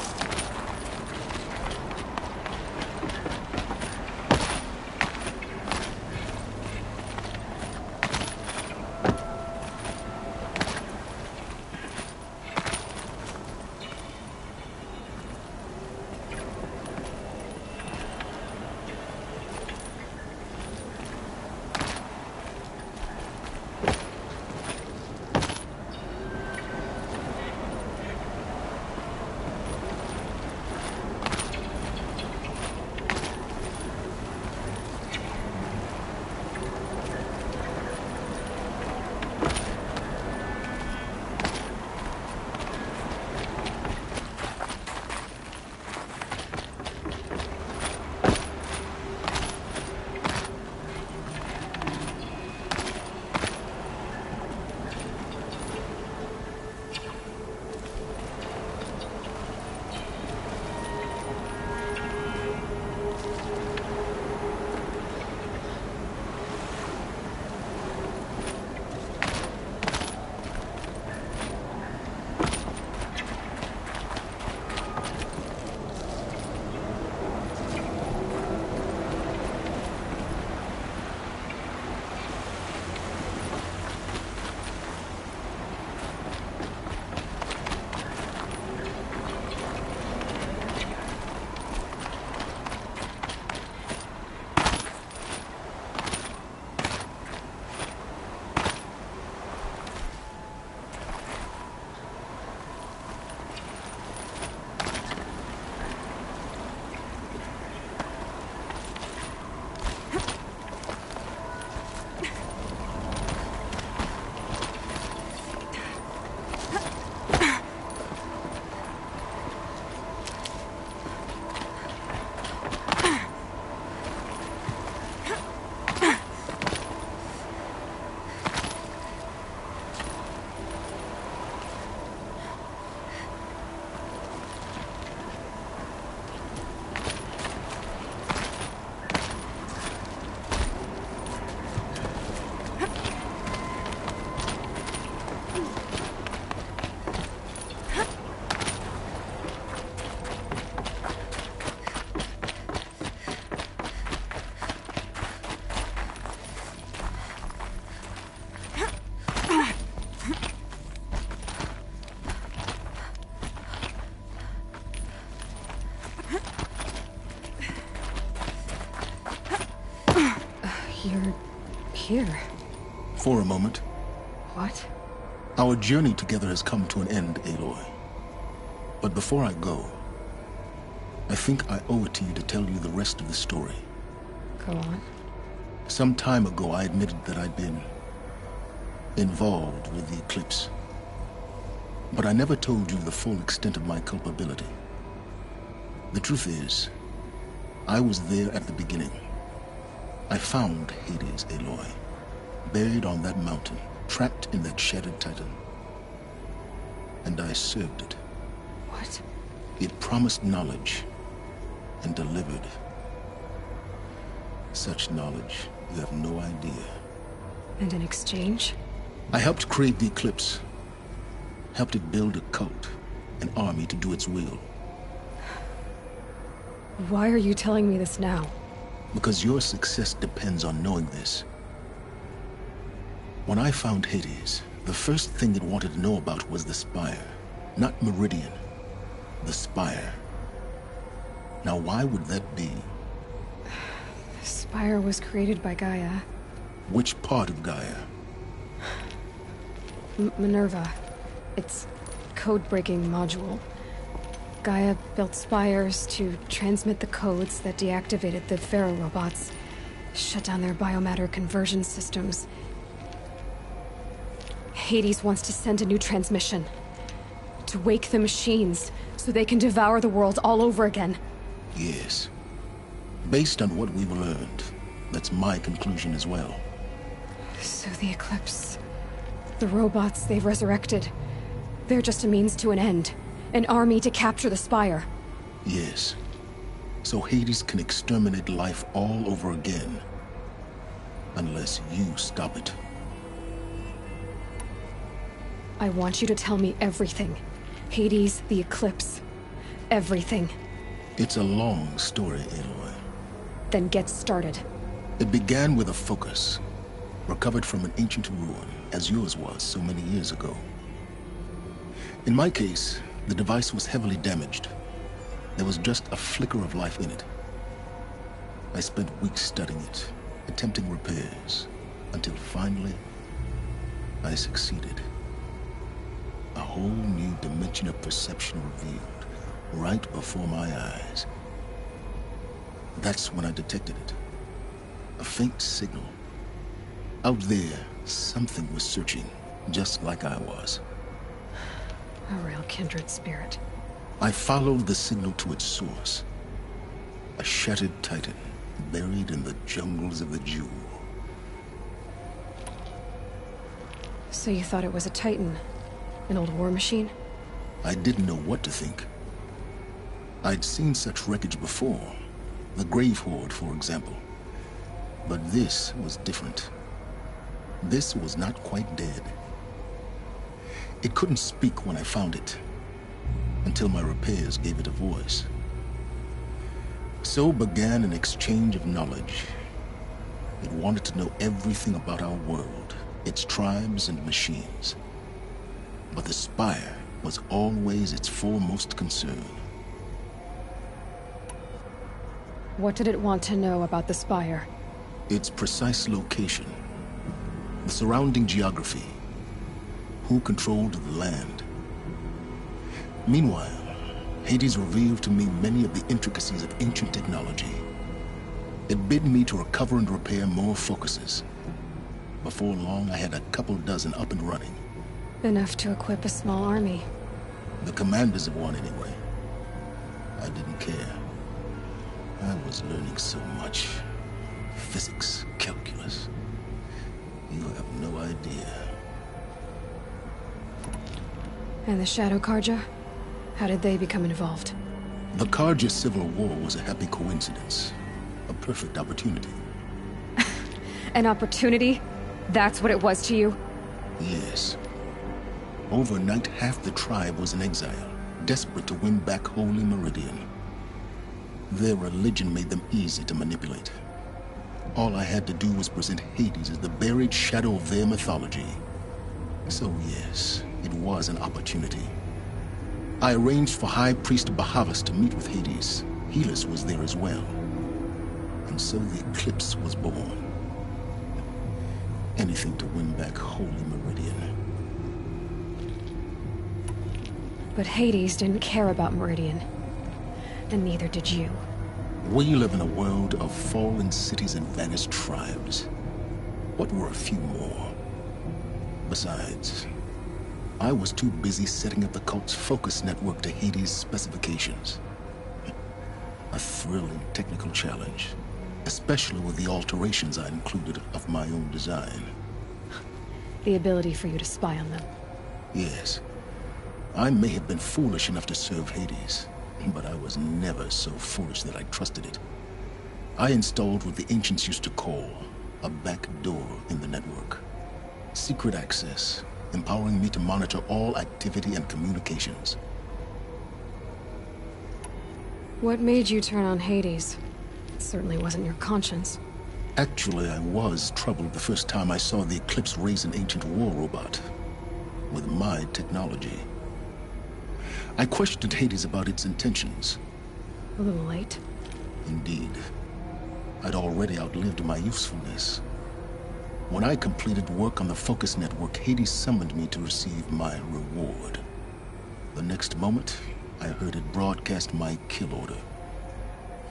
You're here. For a moment. What? Our journey together has come to an end, Aloy. But before I go, I think I owe it to you to tell you the rest of the story. Go on. Some time ago, I admitted that I'd been involved with the Eclipse. But I never told you the full extent of my culpability. The truth is, I was there at the beginning. I found Hades, Aloy, buried on that mountain, trapped in that shattered titan. And I served it. What? It promised knowledge and delivered. Such knowledge, you have no idea. And in exchange? I helped create the Eclipse. Helped it build a cult, an army to do its will. Why are you telling me this now? Because your success depends on knowing this. When I found Hades, the first thing it wanted to know about was the Spire. Not Meridian. The Spire. Now why would that be? The Spire was created by Gaia. Which part of Gaia? Minerva. It's code-breaking module. Gaia built spires to transmit the codes that deactivated the Pharaoh robots, shut down their biomatter conversion systems. Hades wants to send a new transmission. To wake the machines, so they can devour the world all over again. Yes. Based on what we've learned, that's my conclusion as well. So the Eclipse... the robots they've resurrected... they're just a means to an end. An army to capture the Spire. Yes. So Hades can exterminate life all over again. Unless you stop it. I want you to tell me everything. Hades, the Eclipse. Everything. It's a long story, Aloy. Then get started. It began with a focus. Recovered from an ancient ruin, as yours was so many years ago. In my case, the device was heavily damaged. There was just a flicker of life in it. I spent weeks studying it, attempting repairs, until finally, I succeeded. A whole new dimension of perception revealed, right before my eyes. That's when I detected it. A faint signal. Out there, something was searching, just like I was. A real kindred spirit. I followed the signal to its source. A shattered titan, buried in the jungles of the Jewel. So you thought it was a titan? An old war machine? I didn't know what to think. I'd seen such wreckage before. The Grave Horde, for example. But this was different. This was not quite dead. It couldn't speak when I found it, until my repairs gave it a voice. So began an exchange of knowledge. It wanted to know everything about our world, its tribes and machines. But the Spire was always its foremost concern. What did it want to know about the Spire? Its precise location, the surrounding geography, who controlled the land. Meanwhile, Hades revealed to me many of the intricacies of ancient technology. It bid me to recover and repair more focuses. Before long, I had a couple dozen up and running. Enough to equip a small army. The commanders of one, anyway. I didn't care. I was learning so much. Physics, calculus. You have no idea. And the Shadow Carja? How did they become involved? The Carja Civil War was a happy coincidence. A perfect opportunity. An opportunity? That's what it was to you? Yes. Overnight, half the tribe was in exile, desperate to win back Holy Meridian. Their religion made them easy to manipulate. All I had to do was present Hades as the buried shadow of their mythology. So yes, it was an opportunity. I arranged for High Priest Bahavas to meet with Hades. Helis was there as well. And so the Eclipse was born. Anything to win back Holy Meridian. But Hades didn't care about Meridian. And neither did you. We live in a world of fallen cities and vanished tribes. What were a few more? Besides, I was too busy setting up the cult's focus network to Hades' specifications. A thrilling technical challenge, especially with the alterations I included of my own design. The ability for you to spy on them. Yes. I may have been foolish enough to serve Hades, but I was never so foolish that I trusted it. I installed what the ancients used to call a back door in the network. Secret access, empowering me to monitor all activity and communications. What made you turn on Hades? It certainly wasn't your conscience. Actually, I was troubled the first time I saw the Eclipse raise an ancient war robot. With my technology. I questioned Hades about its intentions. A little late. Indeed. I'd already outlived my usefulness. When I completed work on the Focus Network, Hades summoned me to receive my reward. The next moment, I heard it broadcast my kill order.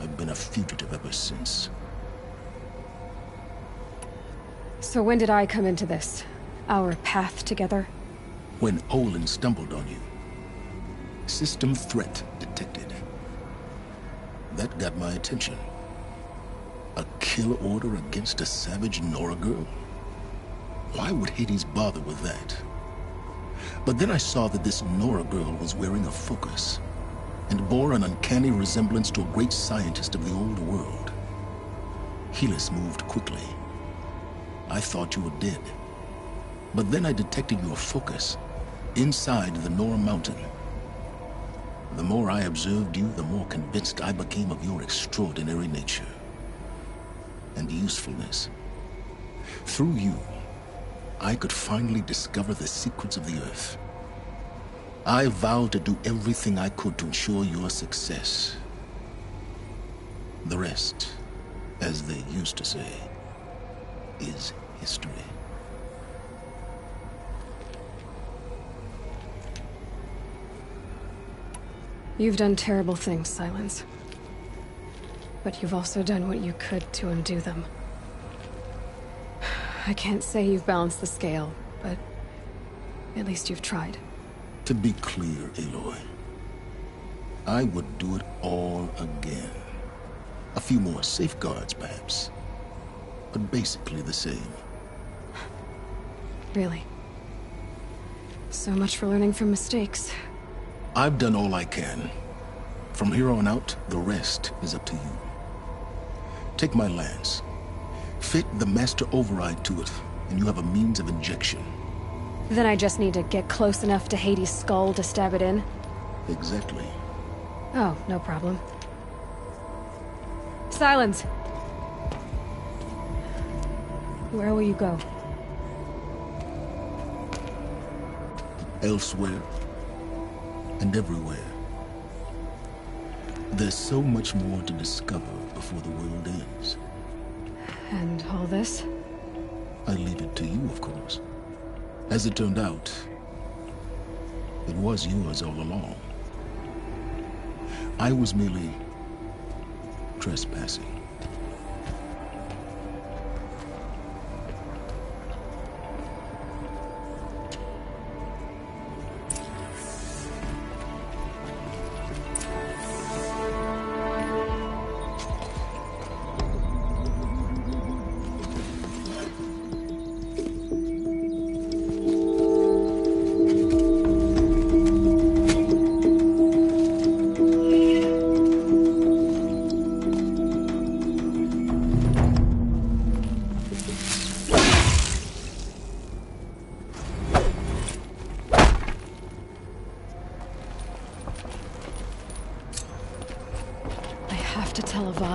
I've been a fugitive ever since. So when did I come into this? Our path together? When Olin stumbled on you. System threat detected. That got my attention. A kill order against a savage Nora girl? Why would Hades bother with that? But then I saw that this Nora girl was wearing a focus, and bore an uncanny resemblance to a great scientist of the old world. Helis moved quickly. I thought you were dead. But then I detected your focus inside the Nora mountain. The more I observed you, the more convinced I became of your extraordinary nature and usefulness. Through you, I could finally discover the secrets of the Earth. I vowed to do everything I could to ensure your success. The rest, as they used to say, is history. You've done terrible things, Silence. But you've also done what you could to undo them. I can't say you've balanced the scale, but at least you've tried. To be clear, Aloy, I would do it all again. A few more safeguards, perhaps, but basically the same. Really? So much for learning from mistakes. I've done all I can. From here on out, the rest is up to you. Take my lance. Fit the Master Override to it, and you have a means of injection. Then I just need to get close enough to Hades' skull to stab it in? Exactly. Oh, no problem. Silence! Where will you go? Elsewhere. And everywhere. There's so much more to discover before the world ends. And all this? I leave it to you, of course. As it turned out, it was yours all along. I was merely trespassing.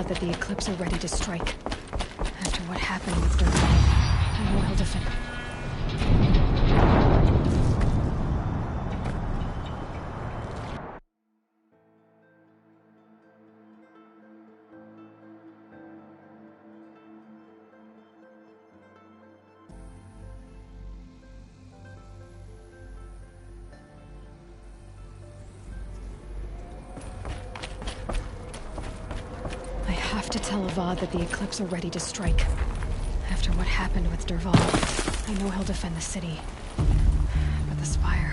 That the Eclipse are ready to strike. After what happened with Dirk, I'm well defended. have to tell Avad that the Eclipse are ready to strike. After what happened with Dervahl, I know he'll defend the city. But the Spire...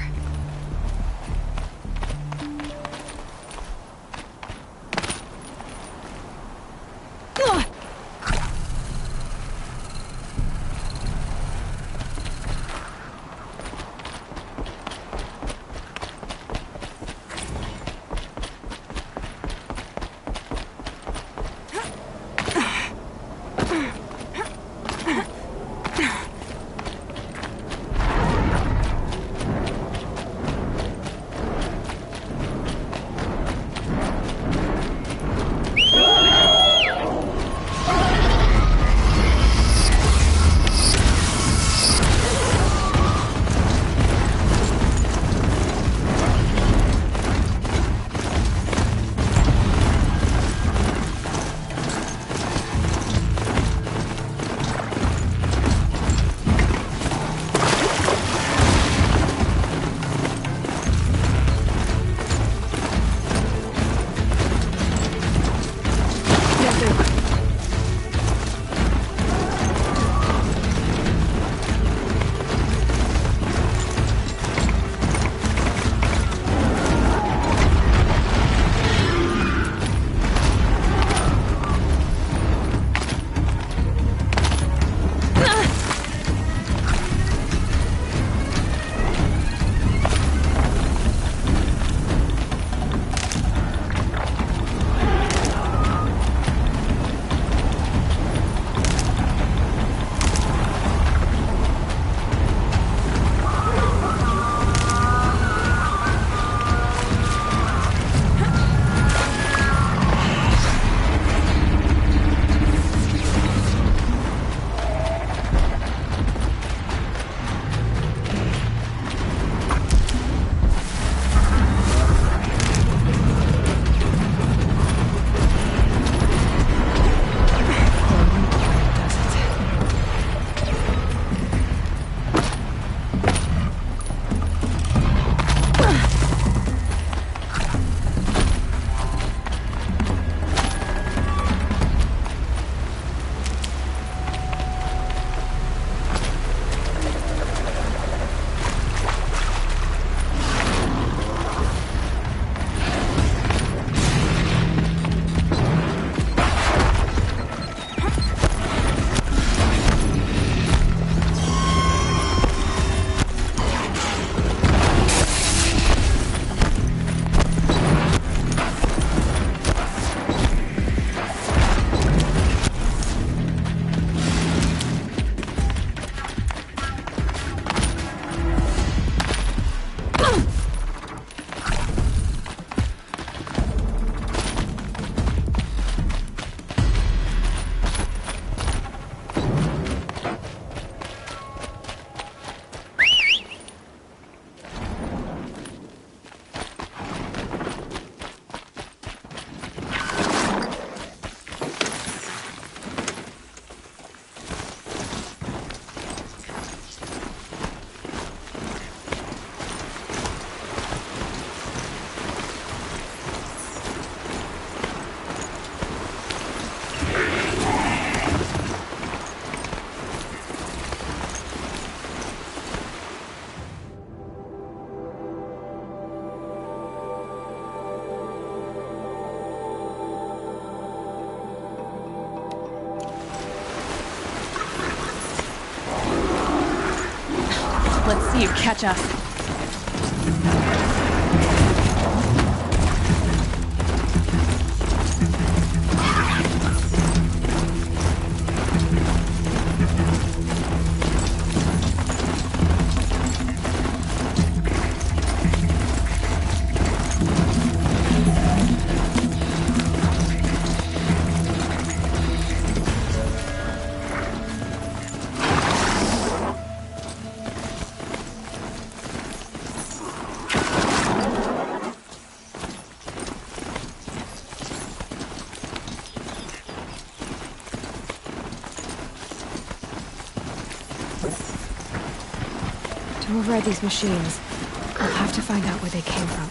Let's see you catch us. To override these machines, I'll have to find out where they came from.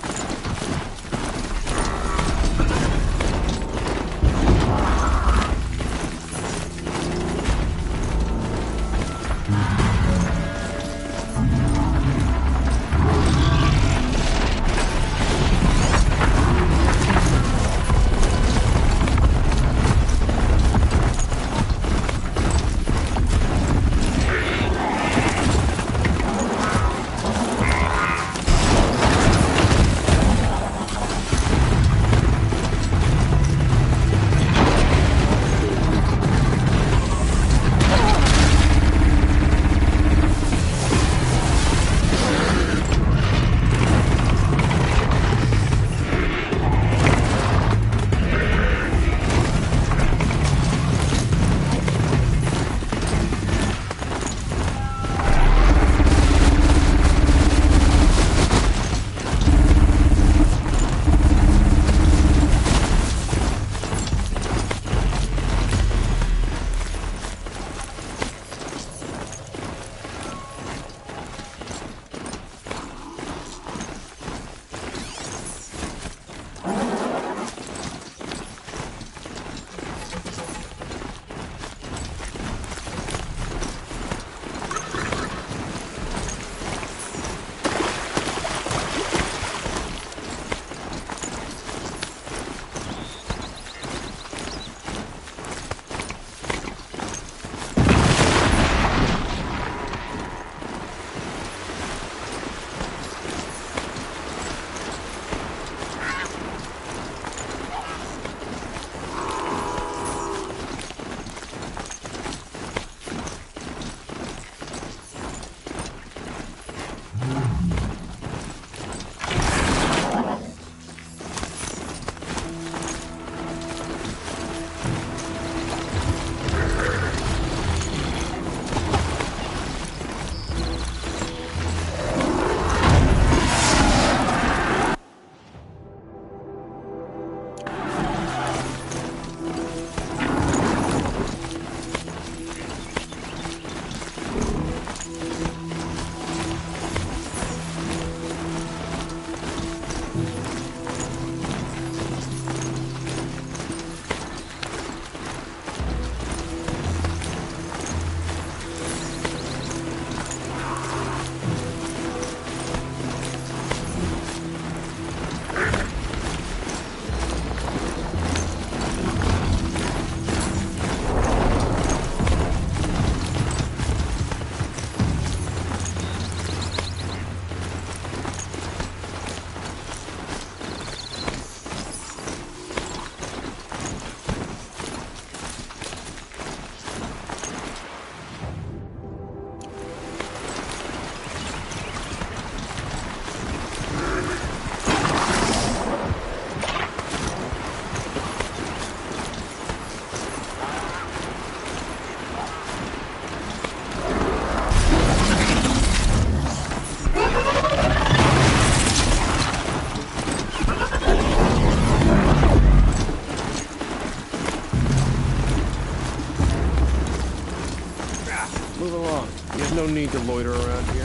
no need to loiter around here.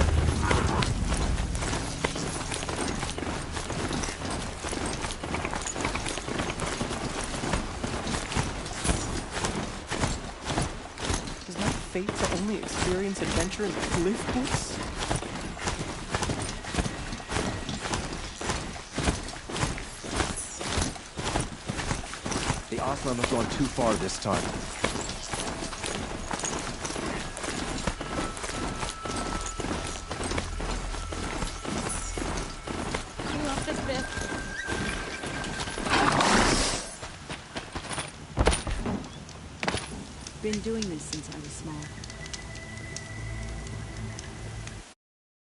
Is not fate to only experience adventure in cliff books? The Oslam have gone too far this time. Been doing this since I was small.